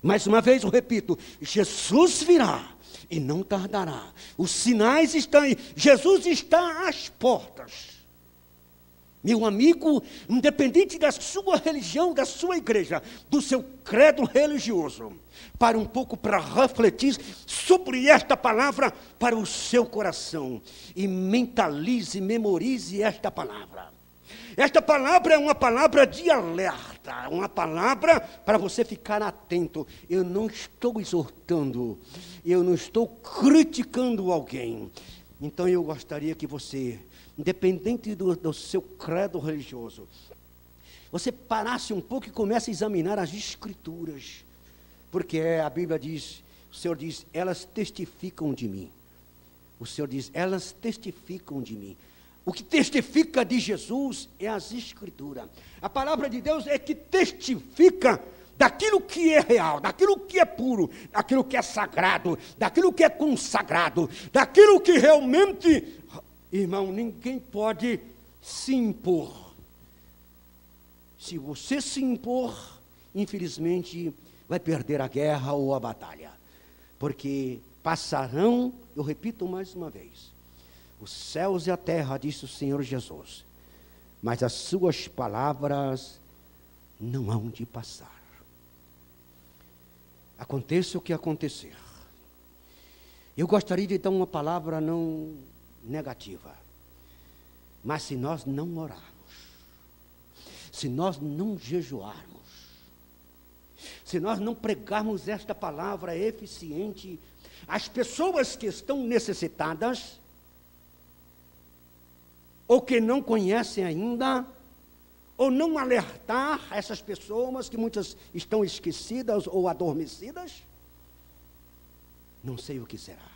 Speaker 1: Mais uma vez eu repito, Jesus virá e não tardará. Os sinais estão aí. Jesus está às portas. Meu amigo, independente da sua religião, da sua igreja, do seu credo religioso, para um pouco para refletir sobre esta palavra para o seu coração. E mentalize, memorize esta palavra. Esta palavra é uma palavra de alerta, uma palavra para você ficar atento. Eu não estou exortando, eu não estou criticando alguém. Então eu gostaria que você, independente do seu credo religioso, você parasse um pouco e comece a examinar as Escrituras. Porque a Bíblia diz, o Senhor diz: elas testificam de mim. O Senhor diz: elas testificam de mim. O que testifica de Jesus é as Escrituras. A palavra de Deus é que testifica daquilo que é real, daquilo que é puro, daquilo que é sagrado, daquilo que é consagrado, daquilo que realmente, irmão, ninguém pode se impor. Se você se impor, infelizmente, vai perder a guerra ou a batalha. Porque passarão, eu repito mais uma vez, os céus e a terra, disse o Senhor Jesus, mas as suas palavras não hão de passar. Aconteça o que acontecer. Eu gostaria de dar uma palavra não negativa, mas se nós não orarmos, se nós não jejuarmos, se nós não pregarmos esta palavra eficiente às pessoas que estão necessitadas, ou que não conhecem ainda, ou não alertar essas pessoas, que muitas estão esquecidas ou adormecidas, não sei o que será.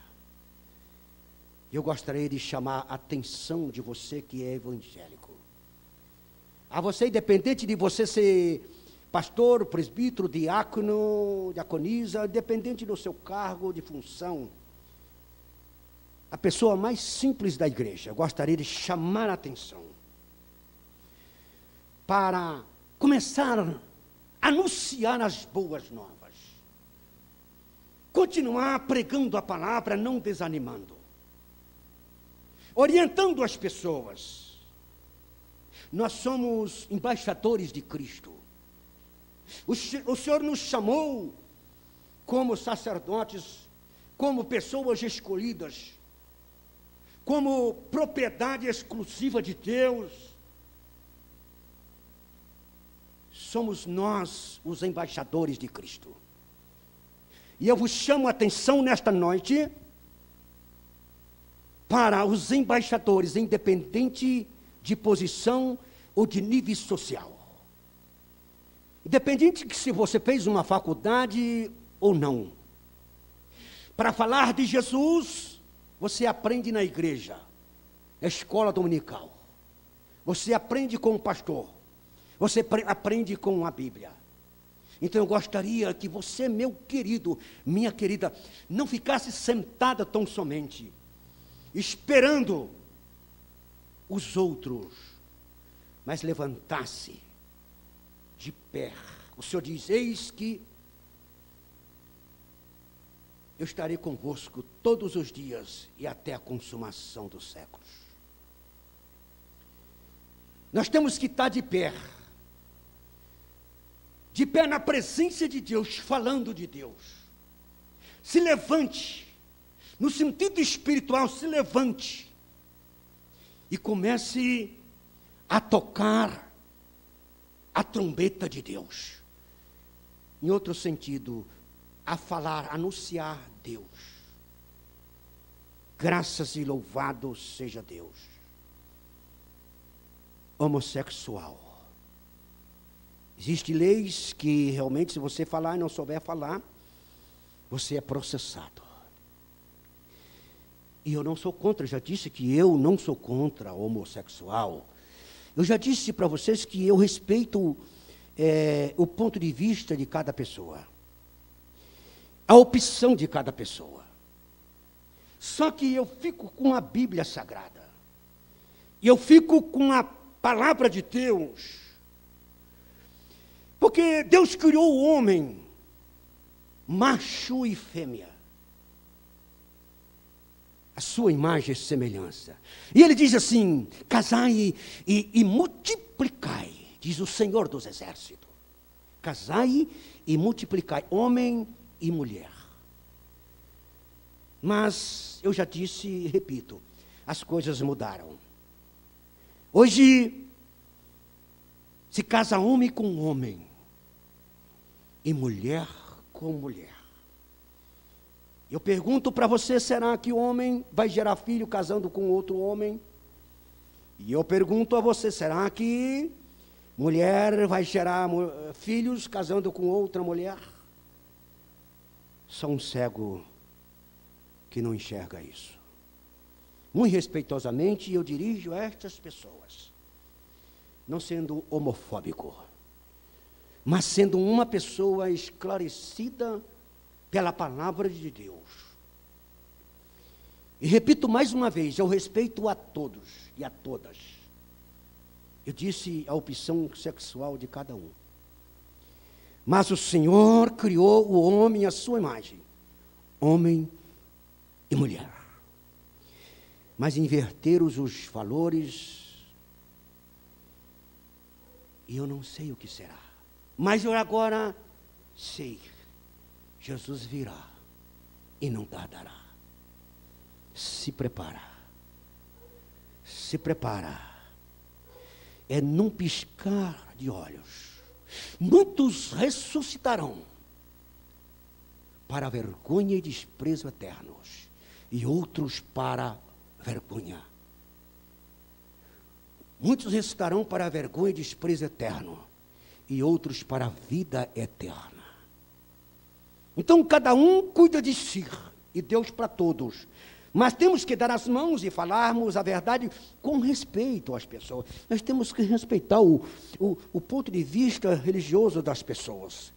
Speaker 1: Eu gostaria de chamar a atenção de você que é evangélico. A você, independente de você ser pastor, presbítero, diácono, diaconisa, independente do seu cargo de função, a pessoa mais simples da igreja, gostaria de chamar a atenção para começar a anunciar as boas novas. Continuar pregando a palavra, não desanimando. Orientando as pessoas. Nós somos embaixadores de Cristo. O Senhor nos chamou como sacerdotes, como pessoas escolhidas, como propriedade exclusiva de Deus. Somos nós os embaixadores de Cristo. E eu vos chamo a atenção nesta noite para os embaixadores, independente de posição ou de nível social. Independente de se você fez uma faculdade ou não. Para falar de Jesus, você aprende na igreja, na escola dominical. Você aprende com o pastor. Você aprende com a Bíblia. Então eu gostaria que você, meu querido, minha querida, não ficasse sentada tão somente, esperando os outros, mas levantasse de pé. O Senhor diz: eis que eu estarei convosco todos os dias e até a consumação dos séculos.
Speaker 2: Nós temos que estar de pé na presença de Deus, falando de Deus. Se levante, no sentido espiritual, se levante e comece a tocar a trombeta de Deus. Em outro sentido, a falar, anunciar Deus. Graças e louvado seja Deus. Homossexual. Existem leis que realmente, se você falar e não souber falar, você é processado. E eu não sou contra, já disse que eu não sou contra o homossexual. Eu já disse para vocês que eu respeito o ponto de vista de cada pessoa. A opção de cada pessoa. Só que eu fico com a Bíblia Sagrada. E eu fico com a palavra de Deus. Porque Deus criou o homem, macho e fêmea, a sua imagem e semelhança. E ele diz assim: casai e multiplicai, diz o Senhor dos Exércitos. Casai e multiplicai, homem e mulher. Mas, eu já disse e repito, as coisas mudaram. Hoje, se casa homem com homem, e mulher com mulher. Eu pergunto para você, será que o homem vai gerar filho casando com outro homem? E eu pergunto a você, será que mulher vai gerar filhos casando com outra mulher? Só um cego que não enxerga isso. Muito respeitosamente, eu dirijo a estas pessoas, não sendo homofóbico, mas sendo uma pessoa esclarecida pela palavra de Deus. E repito mais uma vez, eu respeito a todos e a todas. Eu disse a opção sexual de cada um. Mas o Senhor criou o homem à sua imagem, homem e mulher. Mas inverteram os valores, e eu não sei o que será. Mas eu agora sei, Jesus virá e não tardará. Se prepara. Se prepara. É num piscar de olhos. Muitos ressuscitarão para vergonha e desprezo eternos, e outros para vergonha. Muitos ressuscitarão para vergonha e desprezo eterno, e outros para a vida eterna. Então, cada um cuida de si, e Deus para todos. Mas temos que dar as mãos e falarmos a verdade com respeito às pessoas. Nós temos que respeitar o ponto de vista religioso das pessoas.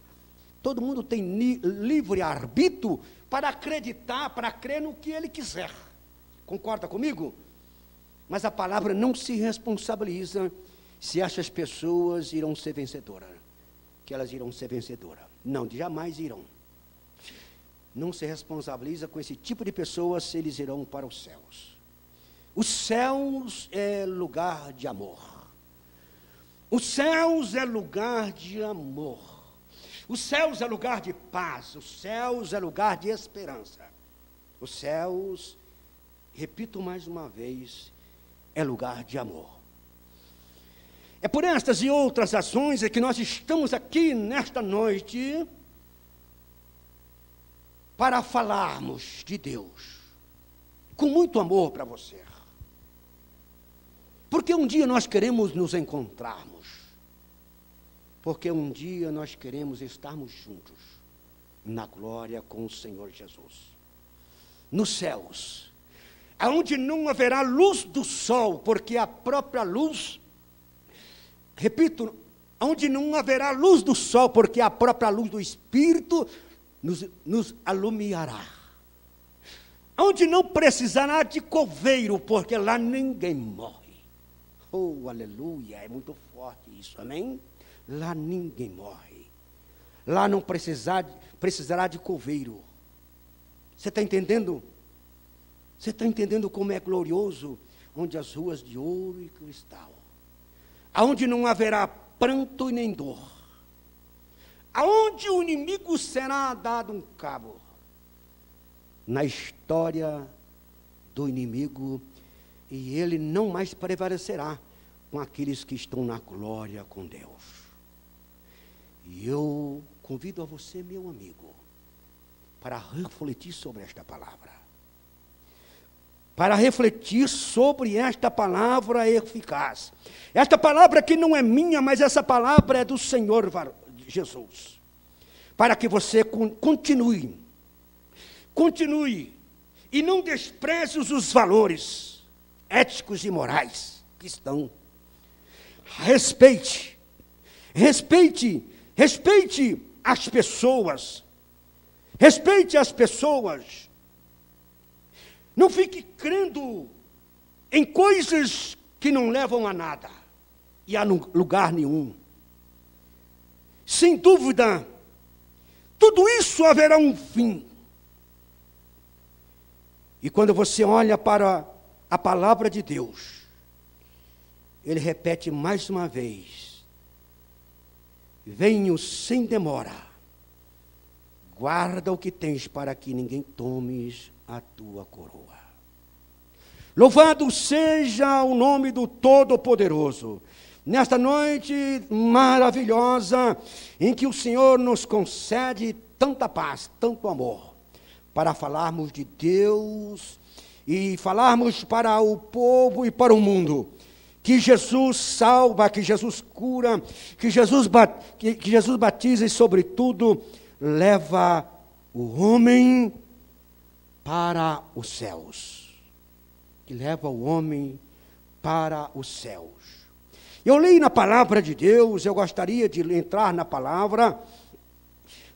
Speaker 2: Todo mundo tem livre-arbítrio para acreditar, para crer no que ele quiser. Concorda comigo? Mas a palavra não se responsabiliza se essas pessoas irão ser vencedoras. Que elas irão ser vencedoras. Não, jamais irão. Não se responsabiliza com esse tipo de pessoas se eles irão para os céus. Os céus é lugar de amor. Os céus é lugar de amor. Os céus é lugar de paz. Os céus é lugar de esperança. Os céus, repito mais uma vez, é lugar de amor. É por estas e outras razões é que nós estamos aqui nesta noite para falarmos de Deus, com muito amor para você. Porque um dia nós queremos nos encontrarmos, porque um dia nós queremos estarmos juntos, na glória com o Senhor Jesus. Nos céus, aonde não haverá luz do sol, porque a própria luz, repito, onde não haverá luz do sol, porque a própria luz do Espírito nos alumiará. Onde não precisará de coveiro, porque lá ninguém morre. Oh, aleluia, é muito forte isso, amém? Lá ninguém morre. Lá não precisará de coveiro. Você está entendendo? Você está entendendo como é glorioso? Onde as ruas de ouro e cristal, aonde não haverá pranto e nem dor, aonde o inimigo será dado um cabo. Na história do inimigo, e ele não mais prevalecerá com aqueles que estão na glória com Deus. E eu convido a você, meu amigo, para refletir sobre esta palavra. Para refletir sobre esta palavra eficaz. Esta palavra que não é minha, mas essa palavra é do Senhor Jesus. Para que você continue e não despreze os valores éticos e morais cristãos. Respeite as pessoas. Respeite as pessoas. Não fique crendo em coisas que não levam a nada e a lugar nenhum. Sem dúvida, tudo isso haverá um fim. E quando você olha para a palavra de Deus, ele repete mais uma vez: venho sem demora, guarda o que tens para que ninguém tomes a tua coroa. Louvado seja o nome do Todo-Poderoso, nesta noite maravilhosa, em que o Senhor nos concede tanta paz, tanto amor, para falarmos de Deus e falarmos para o povo e para o mundo, que Jesus salva, que Jesus cura, que Jesus batiza e, sobretudo, leva o homem para os céus. Que leva o homem para os céus. Eu leio na palavra de Deus, eu gostaria de entrar na palavra,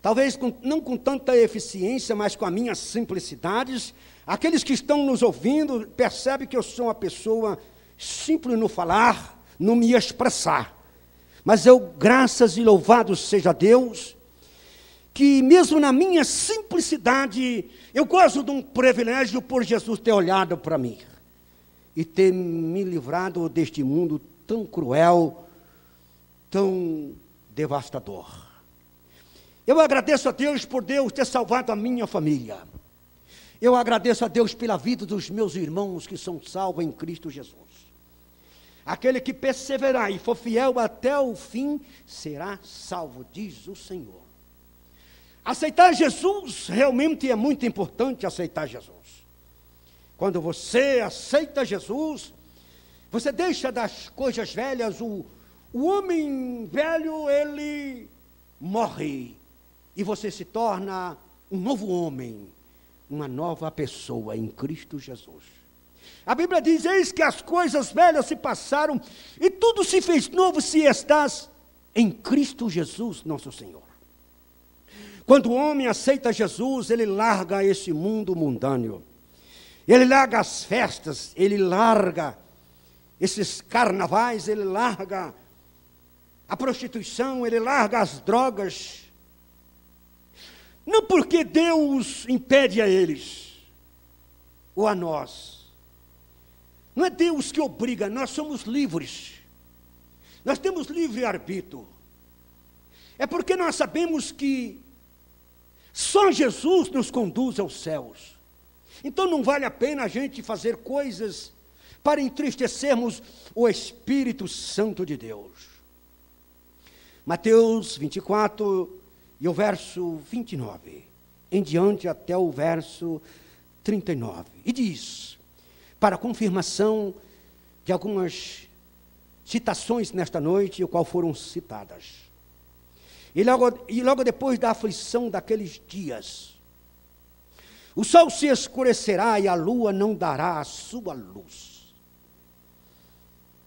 Speaker 2: talvez não com tanta eficiência, mas com a minha simplicidade. Aqueles que estão nos ouvindo percebem que eu sou uma pessoa simples no falar, no me expressar. Mas eu, graças e louvado seja Deus, que mesmo na minha simplicidade, eu gosto de um privilégio por Jesus ter olhado para mim e ter me livrado deste mundo tão cruel, tão devastador. Eu agradeço a Deus por Deus ter salvado a minha família. Eu agradeço a Deus pela vida dos meus irmãos que são salvos em Cristo Jesus. Aquele que perseverar e for fiel até o fim, será salvo, diz o Senhor. Aceitar Jesus realmente é muito importante, aceitar Jesus. Quando você aceita Jesus, você deixa das coisas velhas, o homem velho, ele morre, e você se torna um novo homem, uma nova pessoa em Cristo Jesus. A Bíblia diz: eis que as coisas velhas se passaram, e tudo se fez novo se estás em Cristo Jesus, nosso Senhor. Quando o homem aceita Jesus, ele larga esse mundo mundâneo. Ele larga as festas, ele larga esses carnavais, ele larga a prostituição, ele larga as drogas. Não porque Deus impede a eles, ou a nós. Não é Deus que obriga, nós somos livres. Nós temos livre-arbítrio. É porque nós sabemos que só Jesus nos conduz aos céus. Então não vale a pena a gente fazer coisas para entristecermos o Espírito Santo de Deus. Mateus 24 e o verso 29, em diante até o verso 39. E diz, para confirmação de algumas citações nesta noite, o qual foram citadas. E logo depois da aflição daqueles dias, o sol se escurecerá e a lua não dará a sua luz.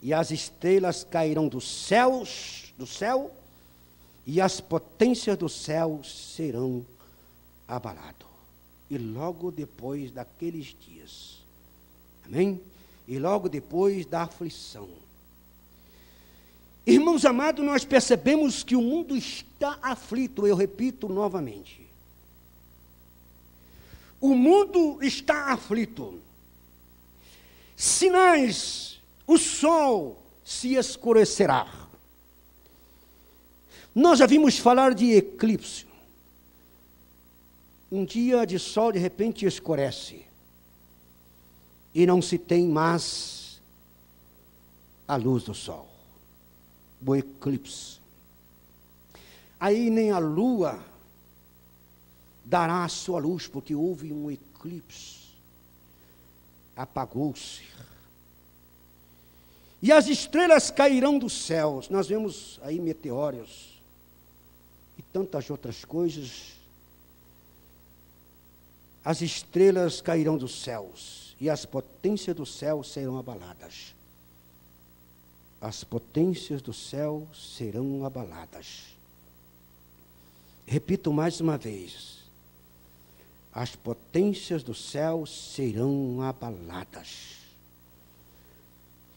Speaker 2: E as estrelas cairão do céu, e as potências do céu serão abaladas. E logo depois daqueles dias, amém? E logo depois da aflição. Irmãos amados, nós percebemos que o mundo está aflito, eu repito novamente. O mundo está aflito. Sinais, o sol se escurecerá. Nós já vimos falar de eclipse. Um dia de sol, de repente, escurece. E não se tem mais a luz do sol. O eclipse. Aí nem a lua dará a sua luz, porque houve um eclipse. Apagou-se. E as estrelas cairão dos céus. Nós vemos aí meteoros e tantas outras coisas. As estrelas cairão dos céus e as potências do céu serão abaladas. As potências do céu serão abaladas. Repito mais uma vez. As potências do céu serão abaladas.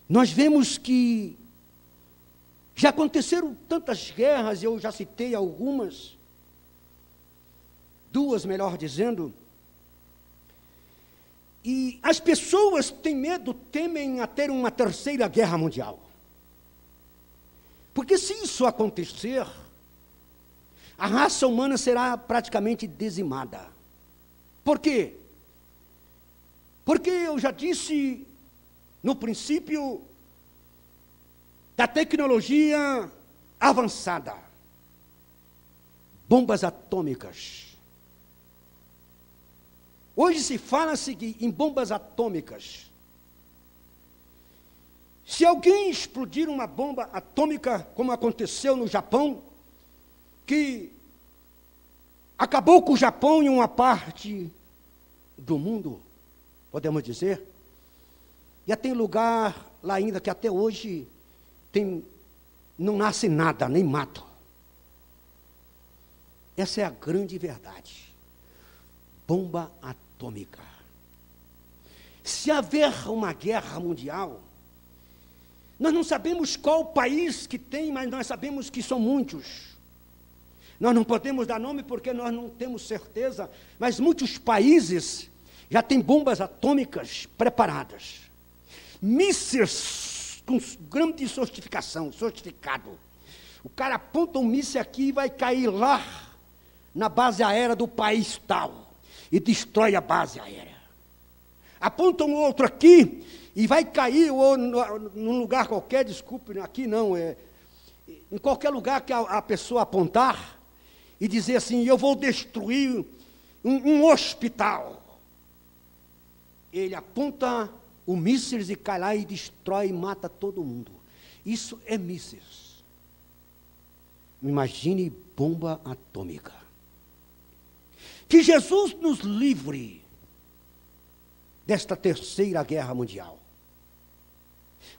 Speaker 2: Nós vemos que já aconteceram tantas guerras, eu já citei algumas, duas, melhor dizendo, e as pessoas têm medo, temem a ter uma terceira guerra mundial. Porque se isso acontecer, a raça humana será praticamente dizimada. Por quê? Porque eu já disse no princípio da tecnologia avançada, bombas atômicas. Hoje se fala-se em bombas atômicas. Se alguém explodir uma bomba atômica, como aconteceu no Japão, que acabou com o Japão em uma parte do mundo, podemos dizer. Já tem lugar lá ainda que até hoje não nasce nada, nem mato. Essa é a grande verdade. Bomba atômica. Se haver uma guerra mundial, nós não sabemos qual país que tem, mas nós sabemos que são muitos. Nós não podemos dar nome porque nós não temos certeza, mas muitos países já têm bombas atômicas preparadas. Mísseis com grande sofisticado. O cara aponta um míssil aqui e vai cair lá na base aérea do país tal e destrói a base aérea. Aponta um outro aqui e vai cair ou num lugar qualquer, desculpe, aqui não, em qualquer lugar que a pessoa apontar e dizer assim, eu vou destruir um hospital. Ele aponta o mísseis e cai lá e destrói e mata todo mundo. Isso é mísseis. Imagine bomba atômica. Que Jesus nos livre desta terceira guerra mundial.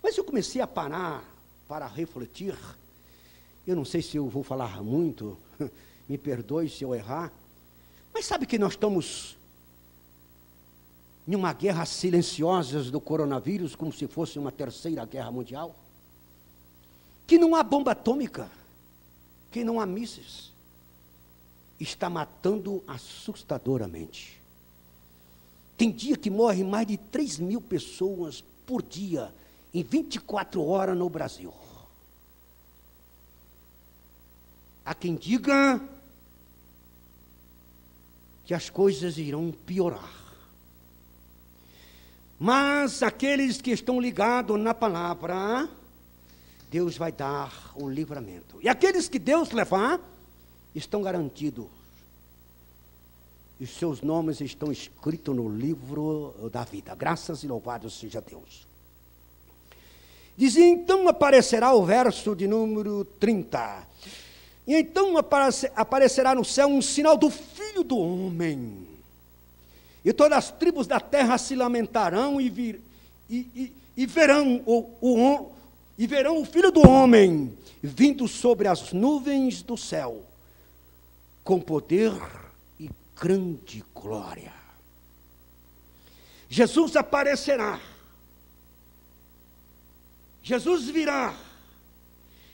Speaker 2: Mas eu comecei a parar para refletir. Eu não sei se eu vou falar muito, me perdoe se eu errar. Mas sabe que nós estamos em uma guerra silenciosa do coronavírus, como se fosse uma terceira guerra mundial? Que não há bomba atômica, que não há mísseis. Está matando assustadoramente. Tem dia que morre mais de 3.000 pessoas por dia, em 24 horas no Brasil. Há quem diga que as coisas irão piorar. Mas aqueles que estão ligados na palavra, Deus vai dar o livramento. E aqueles que Deus levar, estão garantidos. E seus nomes estão escritos no livro da vida. Graças e louvado seja Deus. Dizia, então aparecerá o verso de número 30. E então aparecerá no céu um sinal do Filho do Homem. E todas as tribos da terra se lamentarão e verão o Filho do Homem vindo sobre as nuvens do céu, com poder e grande glória. Jesus aparecerá. Jesus virá.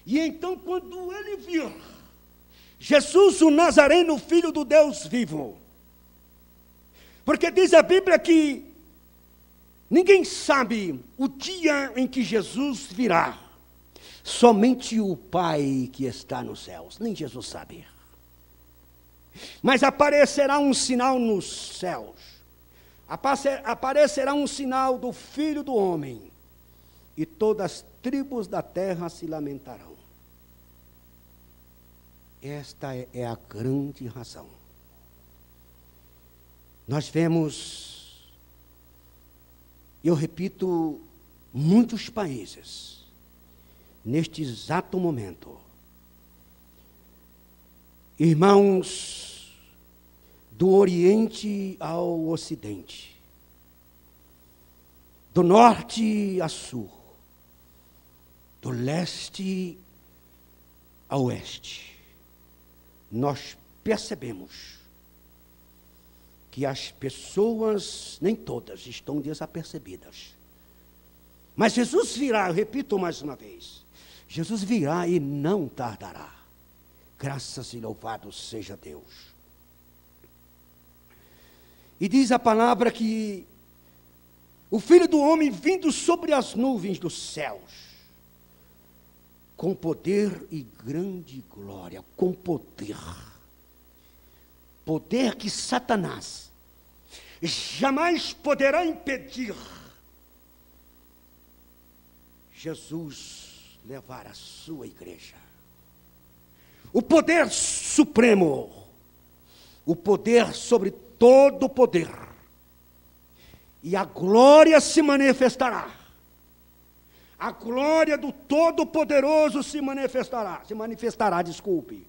Speaker 2: E então, quando ele vir, Jesus, o Nazareno, Filho do Deus vivo. Porque diz a Bíblia que ninguém sabe o dia em que Jesus virá. Somente o Pai que está nos céus, nem Jesus sabe. Mas aparecerá um sinal nos céus. Aparecerá um sinal do Filho do Homem, e todas as tribos da terra se lamentarão. Esta é a grande razão. Nós vemos, eu repito, muitos países, neste exato momento, irmãos do Oriente ao Ocidente, do Norte a Sul, do Leste a Oeste, nós percebemos que as pessoas, nem todas, estão desapercebidas. Mas Jesus virá, eu repito mais uma vez, Jesus virá e não tardará. Graças e louvado seja Deus. E diz a palavra que o Filho do Homem vindo sobre as nuvens dos céus, com poder e grande glória, com poder. Poder que Satanás jamais poderá impedir Jesus levar a sua igreja. O poder supremo, o poder sobre todo o poder, e a glória se manifestará. A glória do Todo-Poderoso se manifestará, desculpe.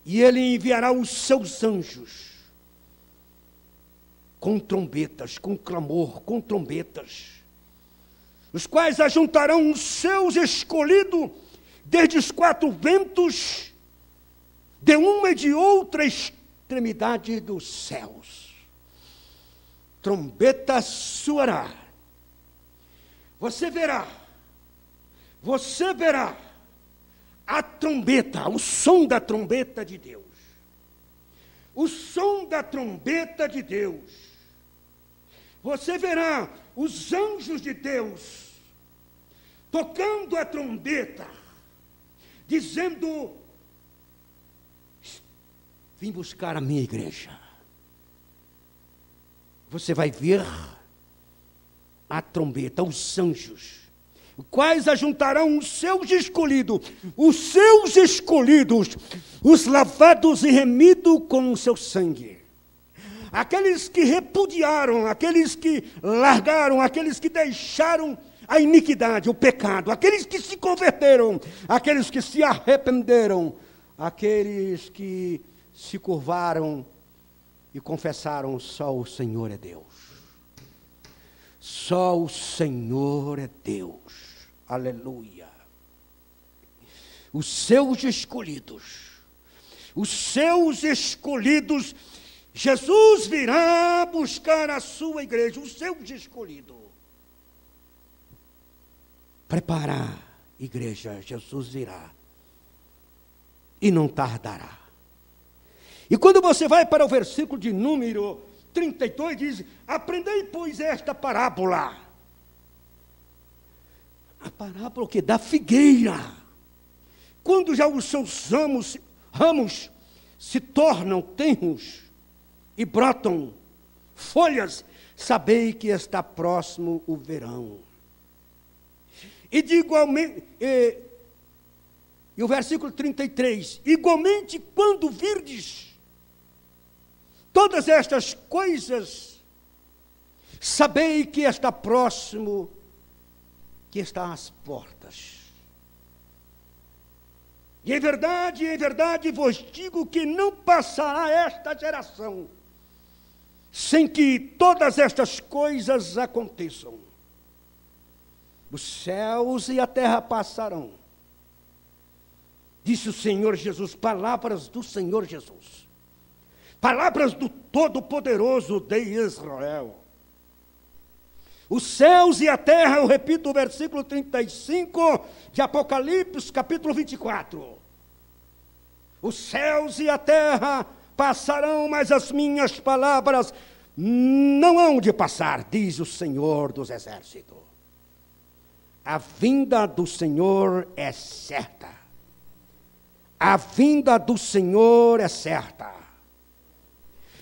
Speaker 2: E ele enviará os seus anjos, com trombetas, com clamor, com trombetas, os quais ajuntarão os seus escolhidos desde os quatro ventos, de uma e de outra extremidade dos céus. Trombeta soará. Você verá a trombeta, o som da trombeta de Deus. O som da trombeta de Deus. Você verá os anjos de Deus tocando a trombeta, dizendo: vim buscar a minha igreja. Você vai ver a trombeta, os anjos, quais ajuntarão os seus escolhidos, os lavados e remidos com o seu sangue. Aqueles que repudiaram, aqueles que largaram, aqueles que deixaram a iniquidade, o pecado, aqueles que se converteram, aqueles que se arrependeram, aqueles que se curvaram e confessaram: só o Senhor é Deus. Só o Senhor é Deus. Aleluia. Os seus escolhidos, Jesus virá buscar a sua igreja, os seus escolhidos. Prepara, igreja, Jesus virá e não tardará. E quando você vai para o versículo de número 32, diz: aprendei, pois, esta parábola. A parábola que da figueira. Quando já os seus ramos se tornam tenros e brotam folhas, sabei que está próximo o verão. E de igualmente, e o versículo 33, igualmente quando virdes todas estas coisas, sabei que está próximo, que está às portas. E em verdade vos digo que não passará esta geração sem que todas estas coisas aconteçam. Os céus e a terra passarão, disse o Senhor Jesus, palavras do Senhor Jesus, palavras do Todo-Poderoso de Israel. Os céus e a terra, eu repito o versículo 35 de Apocalipse, capítulo 24. Os céus e a terra passarão, mas as minhas palavras não hão de passar, diz o Senhor dos Exércitos. A vinda do Senhor é certa. A vinda do Senhor é certa.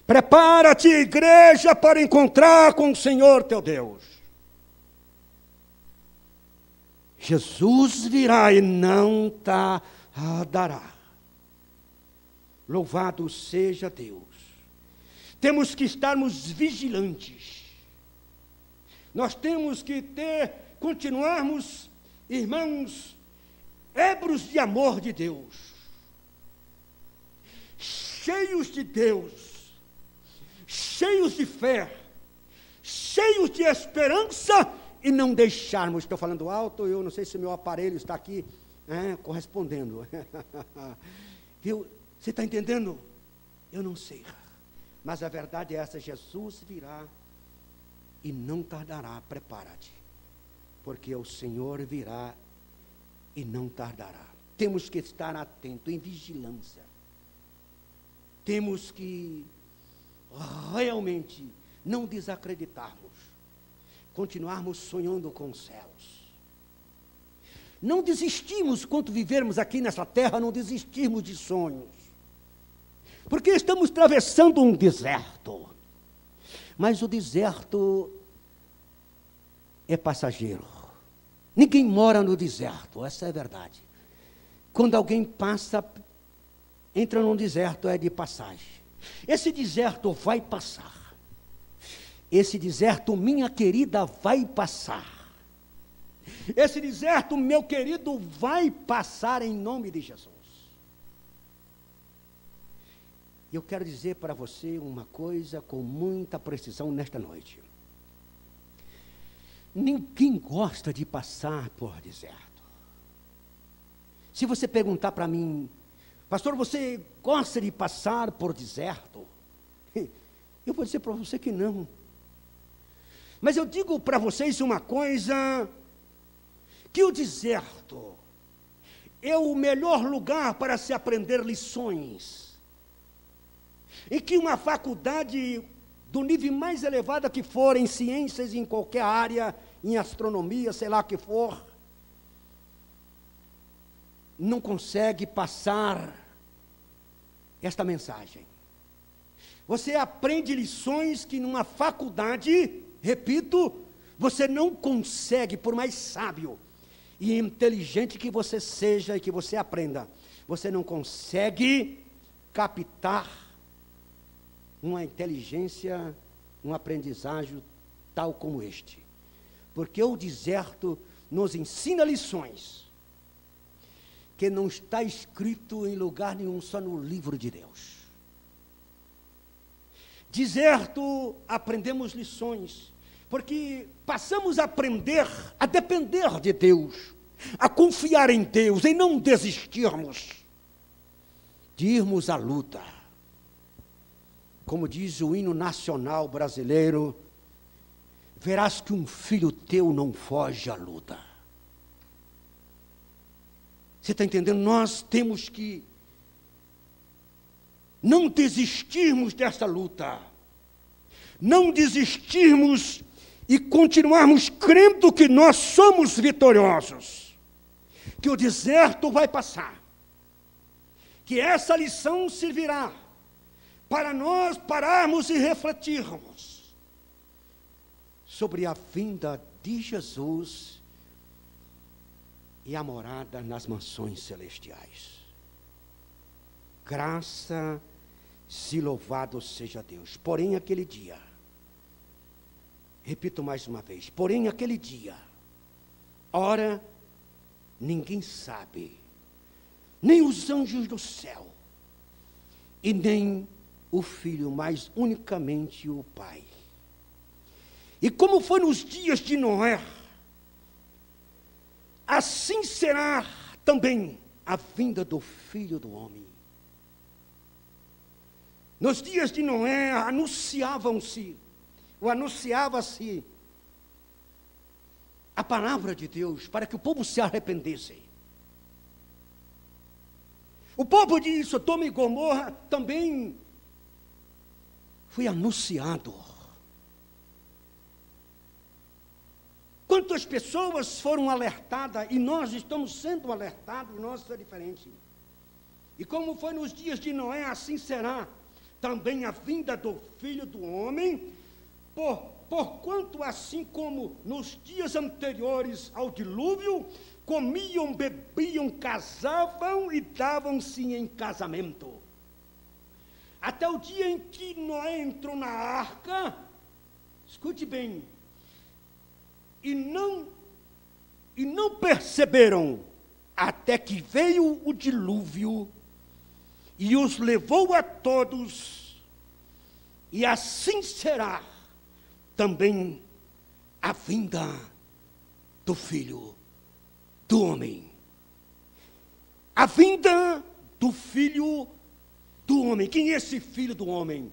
Speaker 2: Prepara-te, igreja, para encontrar com o Senhor teu Deus. Jesus virá e não tardará. Louvado seja Deus. Temos que estarmos vigilantes. Nós temos que continuarmos, irmãos, ébros de amor de Deus, cheios de Deus, cheios de fé, cheios de esperança, e não deixarmos, estou falando alto, eu não sei se meu aparelho está aqui correspondendo. Viu? Você está entendendo? Eu não sei, mas a verdade é essa: Jesus virá e não tardará. Prepara-te, porque o Senhor virá e não tardará. Temos que estar atentos, em vigilância. Temos que realmente não desacreditarmos, continuarmos sonhando com os céus. Não desistimos quando vivermos aqui nessa terra, não desistirmos de sonhos, porque estamos atravessando um deserto. Mas o deserto é passageiro. Ninguém mora no deserto, essa é a verdade. Quando alguém entra num deserto, é de passagem. Esse deserto vai passar. Esse deserto, minha querida, vai passar. Esse deserto, meu querido, vai passar em nome de Jesus. Eu quero dizer para você uma coisa com muita precisão nesta noite. Ninguém gosta de passar por deserto. Se você perguntar para mim, pastor, você gosta de passar por deserto? Eu vou dizer para você que não. Mas eu digo para vocês uma coisa, que o deserto é o melhor lugar para se aprender lições. E que uma faculdade do nível mais elevado que for, em ciências, em qualquer área, em astronomia, sei lá o que for, não consegue passar esta mensagem. Você aprende lições que numa faculdade, repito, você não consegue, por mais sábio e inteligente que você seja e que você aprenda, você não consegue captar uma inteligência, um aprendizagem tal como este. Porque o deserto nos ensina lições que não está escrito em lugar nenhum, só no livro de Deus. Deserto, aprendemos lições, porque passamos a aprender a depender de Deus, a confiar em Deus, em não desistirmos, de irmos à luta. Como diz o hino nacional brasileiro, verás que um filho teu não foge à luta. Você está entendendo? Nós temos que não desistirmos dessa luta, não desistirmos e continuarmos crendo que nós somos vitoriosos, que o deserto vai passar, que essa lição servirá para nós pararmos e refletirmos sobre a vinda de Jesus e a morada nas mansões celestiais. Graça e louvado seja Deus. Porém, aquele dia, repito mais uma vez, porém, aquele dia, ora, ninguém sabe, nem os anjos do céu, e nem o Filho, mas unicamente o Pai. E como foi nos dias de Noé, assim será também a vinda do Filho do Homem. Nos dias de Noé anunciava-se a palavra de Deus para que o povo se arrependesse. O povo de Sodoma e Gomorra também foi anunciado. Quanto as pessoas foram alertadas, e nós estamos sendo alertados, nós é diferente. E como foi nos dias de Noé, assim será também a vinda do Filho do Homem, porquanto assim como nos dias anteriores ao dilúvio, comiam, bebiam, casavam e davam-se em casamento. Até o dia em que Noé entrou na arca, escute bem, e não perceberam, até que veio o dilúvio, e os levou a todos, e assim será também a vinda do Filho do Homem. A vinda do Filho do Homem. Quem é esse Filho do Homem?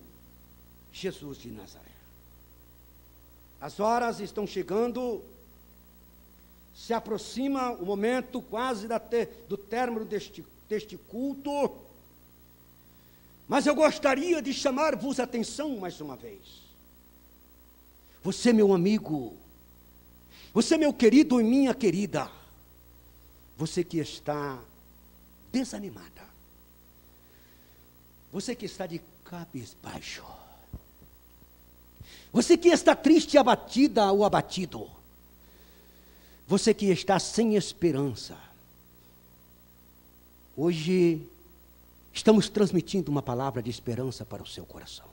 Speaker 2: Jesus de Nazaré. As horas estão chegando, se aproxima o momento quase do término deste culto, mas eu gostaria de chamar-vos a atenção mais uma vez. Você, meu amigo, você, meu querido e minha querida, você que está desanimada, você que está de cabisbaixo, você que está triste, abatida ou abatido, você que está sem esperança, hoje estamos transmitindo uma palavra de esperança para o seu coração.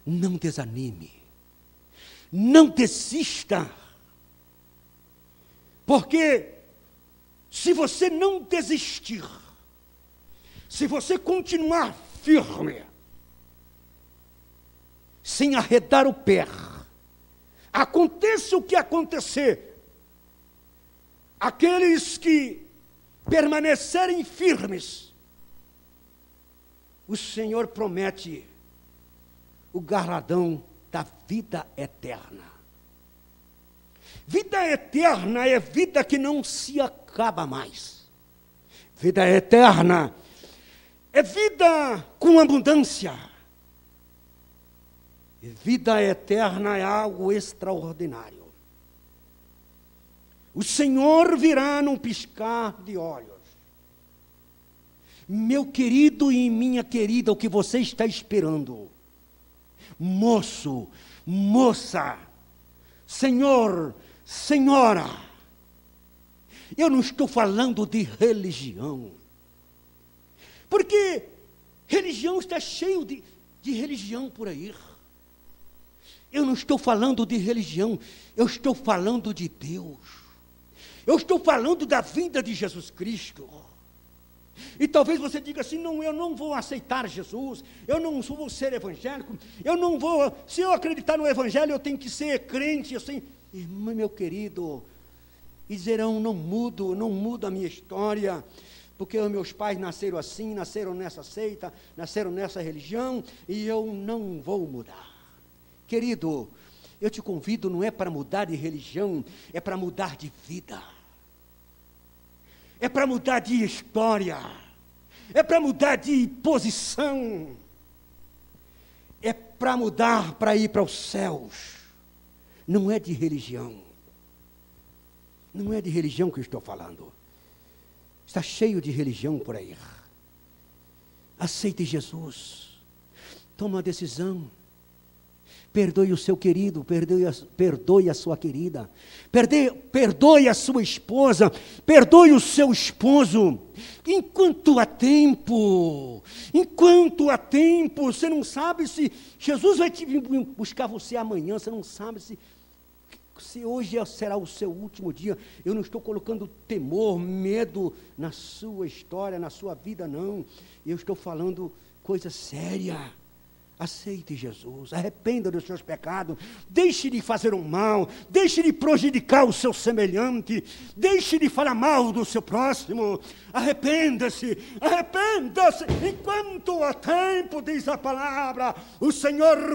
Speaker 2: Não desanime, não desista, porque se você não desistir, se você continuar firme, sem arredar o pé, aconteça o que acontecer, aqueles que permanecerem firmes, o Senhor promete o galardão da vida eterna. Vida eterna é vida que não se acaba mais. Vida eterna é vida com abundância. Vida eterna é algo extraordinário. O Senhor virá num piscar de olhos. Meu querido e minha querida, o que você está esperando? Moço, moça, senhor, senhora, eu não estou falando de religião, porque religião está cheio de religião por aí. Eu não estou falando de religião, eu estou falando de Deus, eu estou falando da vinda de Jesus Cristo. E talvez você diga assim, não, eu não vou aceitar Jesus, eu não vou ser evangélico, eu não vou, se eu acreditar no evangelho, eu tenho que ser crente, assim. Irmão, meu querido, e dirão, não mudo a minha história, porque os meus pais nasceram assim, nasceram nessa seita, nasceram nessa religião, e eu não vou mudar. Querido, eu te convido, não é para mudar de religião, é para mudar de vida. É para mudar de história, é para mudar de posição, é para mudar para ir para os céus. Não é de religião, não é de religião que eu estou falando. Está cheio de religião por aí. Aceite Jesus, toma uma decisão. Perdoe o seu querido, perdoe a sua querida, perdoe a sua esposa, perdoe o seu esposo. Enquanto há tempo, você não sabe se Jesus vai te buscar você amanhã, você não sabe se hoje será o seu último dia. Eu não estou colocando temor, medo na sua história, na sua vida, não. Eu estou falando coisa séria. Aceite Jesus, arrependa dos seus pecados, deixe de fazer o mal, deixe de prejudicar o seu semelhante, deixe de falar mal do seu próximo, arrependa-se, enquanto há tempo, diz a palavra, o Senhor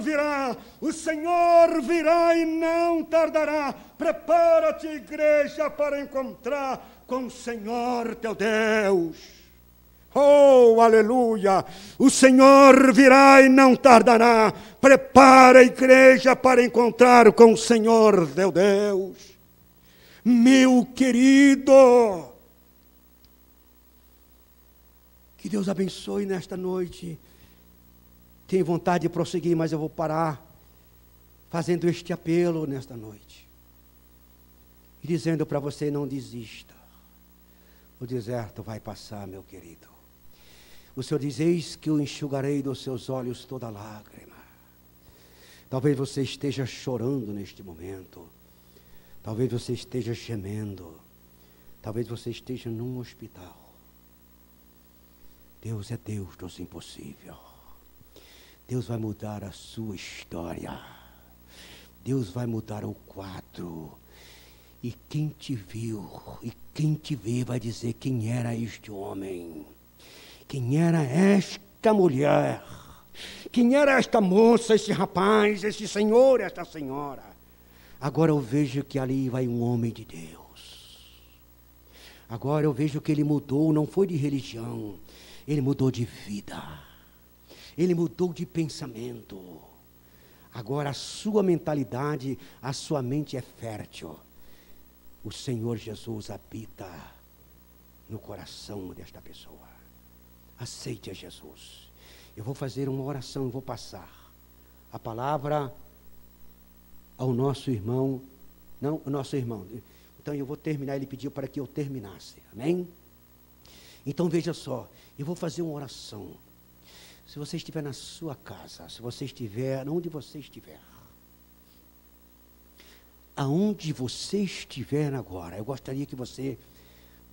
Speaker 2: virá e não tardará. Prepara-te, igreja, para encontrar com o Senhor teu Deus. Oh, aleluia! O Senhor virá e não tardará. Prepara a igreja para encontrar com o Senhor, teu Deus. Meu querido, que Deus abençoe nesta noite. Tenho vontade de prosseguir, mas eu vou parar fazendo este apelo nesta noite. E dizendo para você, não desista. O deserto vai passar, meu querido. O Senhor diz, eis que eu enxugarei dos seus olhos toda lágrima. Talvez você esteja chorando neste momento. Talvez você esteja gemendo. Talvez você esteja num hospital. Deus é Deus dos impossíveis. Deus vai mudar a sua história. Deus vai mudar o quadro. E quem te viu e quem te vê vai dizer quem era este homem. Quem era esta mulher. Quem era esta moça, esse rapaz, esse senhor, esta senhora. Agora eu vejo que ali vai um homem de Deus. Agora eu vejo que ele mudou, não foi de religião. Ele mudou de vida. Ele mudou de pensamento. Agora a sua mentalidade, a sua mente é fértil. O Senhor Jesus habita no coração desta pessoa. Aceite a Jesus. Eu vou fazer uma oração, eu vou passar a palavra ao nosso irmão. Não, o nosso irmão. Então eu vou terminar, ele pediu para que eu terminasse. Amém? Então veja só, eu vou fazer uma oração. Se você estiver na sua casa, se você estiver, onde você estiver, aonde você estiver agora, eu gostaria que você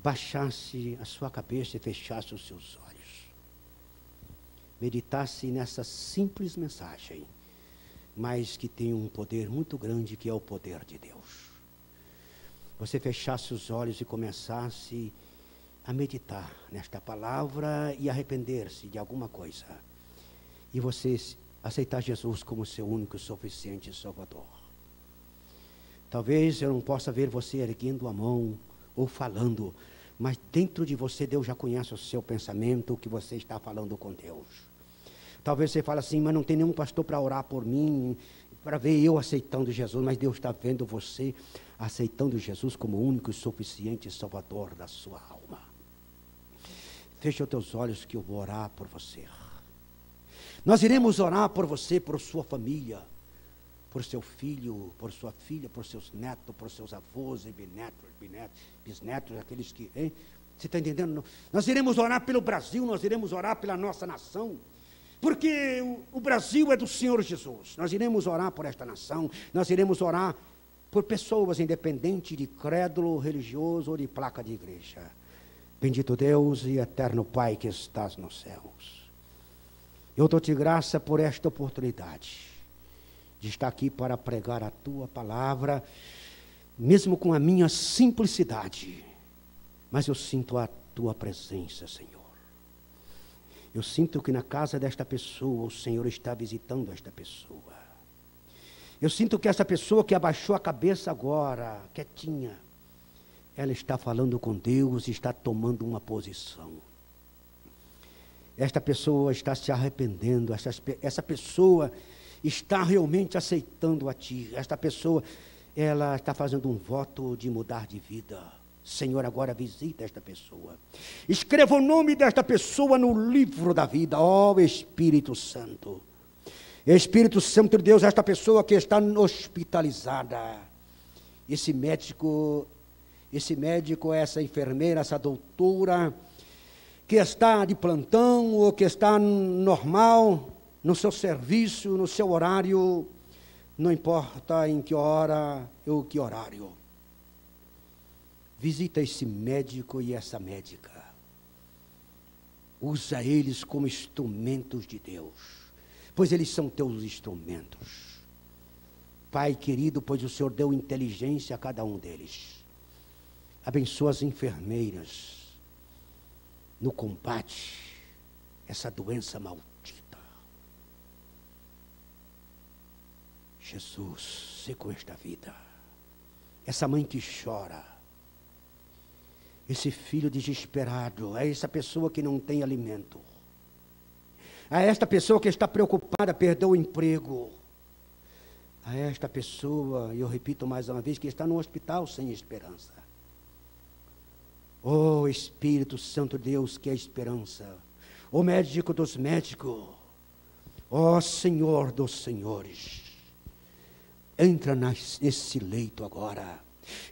Speaker 2: baixasse a sua cabeça e fechasse os seus olhos. Meditasse nessa simples mensagem, mas que tem um poder muito grande, que é o poder de Deus. Você fechasse os olhos e começasse a meditar nesta palavra e arrepender-se de alguma coisa. E você aceitar Jesus como seu único e suficiente Salvador. Talvez eu não possa ver você erguendo a mão ou falando, mas dentro de você Deus já conhece o seu pensamento, o que você está falando com Deus. Talvez você fale assim, mas não tem nenhum pastor para orar por mim, para ver eu aceitando Jesus, mas Deus está vendo você aceitando Jesus como o único e suficiente Salvador da sua alma. Feche os teus olhos que eu vou orar por você. Nós iremos orar por você, por sua família, por seu filho, por sua filha, por seus netos, por seus avós e bisnetos, aqueles que... Hein? Você está entendendo? Nós iremos orar pelo Brasil, nós iremos orar pela nossa nação, porque o Brasil é do Senhor Jesus. Nós iremos orar por esta nação, nós iremos orar por pessoas, independente de crédulo religioso ou de placa de igreja. Bendito Deus e eterno Pai que estás nos céus. Eu dou-te graça por esta oportunidade de estar aqui para pregar a tua palavra, mesmo com a minha simplicidade, mas eu sinto a tua presença, Senhor. Eu sinto que na casa desta pessoa, o Senhor está visitando esta pessoa. Eu sinto que essa pessoa que abaixou a cabeça agora, quietinha, ela está falando com Deus e está tomando uma posição. Esta pessoa está se arrependendo, essa pessoa está realmente aceitando a Ti. Esta pessoa, ela está fazendo um voto de mudar de vida. Senhor, agora visita esta pessoa. Escreva o nome desta pessoa no livro da vida, ó Espírito Santo. Espírito Santo de Deus, esta pessoa que está hospitalizada, esse médico, essa enfermeira, essa doutora, que está de plantão ou que está normal, no seu serviço, no seu horário, não importa em que hora ou que horário. Visita esse médico e essa médica. Usa eles como instrumentos de Deus, pois eles são teus instrumentos. Pai querido, pois o Senhor deu inteligência a cada um deles. Abençoa as enfermeiras no combate a essa doença maldita. Jesus, se com esta vida, essa mãe que chora, esse filho desesperado, a essa pessoa que não tem alimento, a esta pessoa que está preocupada, perdeu o emprego, a esta pessoa, e eu repito mais uma vez, que está no hospital sem esperança. Oh Espírito Santo Deus, que é a esperança, o médico dos médicos, ó Senhor dos senhores, entra nesse leito agora,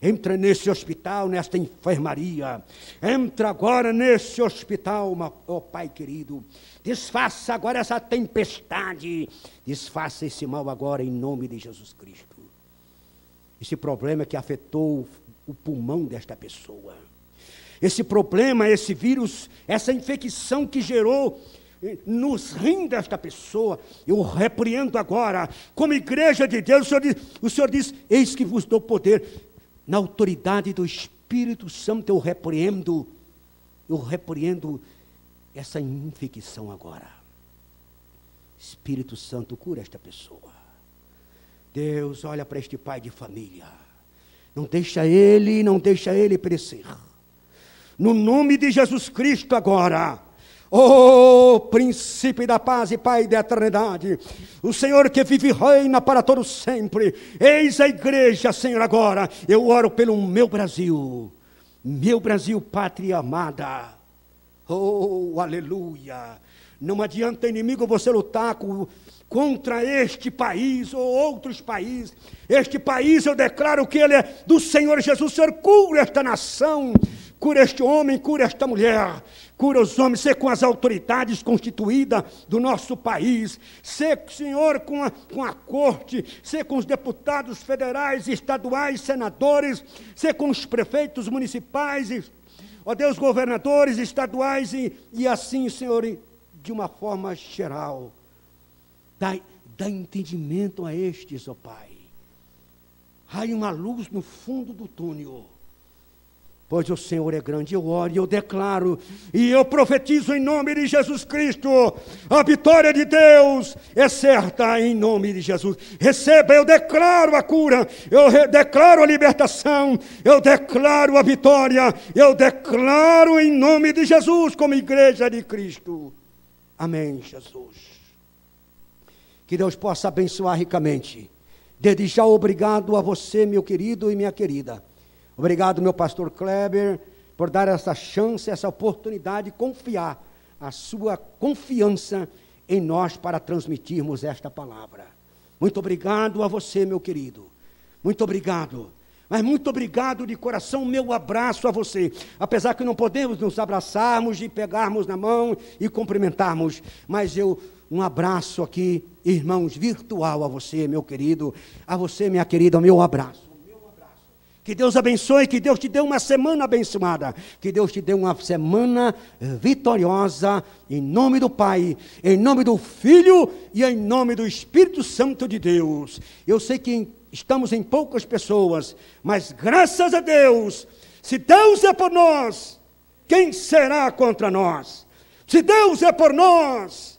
Speaker 2: entra nesse hospital, nesta enfermaria, entra agora nesse hospital, ó Pai querido, desfaça agora essa tempestade, desfaça esse mal agora em nome de Jesus Cristo. Esse problema que afetou o pulmão desta pessoa, esse problema, esse vírus, essa infecção que gerou nos rins desta pessoa, eu repreendo agora, como igreja de Deus, o Senhor diz, eis que vos dou poder, na autoridade do Espírito Santo eu repreendo essa infecção agora. Espírito Santo, cura esta pessoa. Deus, olha para este pai de família, não deixa ele perecer, no nome de Jesus Cristo agora. Oh, príncipe da paz e pai da eternidade, o Senhor que vive e reina para todo sempre, eis a igreja, Senhor, agora, eu oro pelo meu Brasil, pátria amada, oh, aleluia, não adianta, inimigo, você lutar contra este país ou outros países, este país eu declaro que ele é do Senhor Jesus. Senhor, cura esta nação, cura este homem, cura esta mulher, cura os homens, ser com as autoridades constituídas do nosso país, ser, Senhor, com a corte, ser com os deputados federais, estaduais, senadores, ser com os prefeitos municipais, ó Deus, governadores estaduais e assim, Senhor, de uma forma geral, dá entendimento a estes, ó Pai. Há uma luz no fundo do túnel, pois o Senhor é grande. Eu oro e eu declaro, e eu profetizo em nome de Jesus Cristo, a vitória de Deus é certa em nome de Jesus. Receba, eu declaro a cura, eu declaro a libertação, eu declaro a vitória, eu declaro em nome de Jesus, como igreja de Cristo. Amém, Jesus. Que Deus possa abençoar ricamente. Desde já, obrigado a você, meu querido e minha querida. Obrigado, meu pastor Kleber, por dar essa chance, essa oportunidade de confiar a sua confiança em nós para transmitirmos esta palavra. Muito obrigado a você, meu querido. Muito obrigado. Mas muito obrigado de coração, meu abraço a você. Apesar que não podemos nos abraçarmos e pegarmos na mão e cumprimentarmos, mas um abraço aqui, irmãos, virtual a você, meu querido, a você, minha querida, meu abraço. Que Deus abençoe, que Deus te dê uma semana abençoada, que Deus te dê uma semana vitoriosa, em nome do Pai, em nome do Filho e em nome do Espírito Santo de Deus. Eu sei que estamos em poucas pessoas, mas graças a Deus, se Deus é por nós, quem será contra nós? Se Deus é por nós,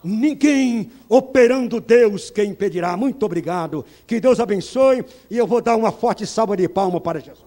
Speaker 2: ninguém operando Deus quem impedirá. Muito obrigado, que Deus abençoe, e eu vou dar uma forte salva de palmas para Jesus.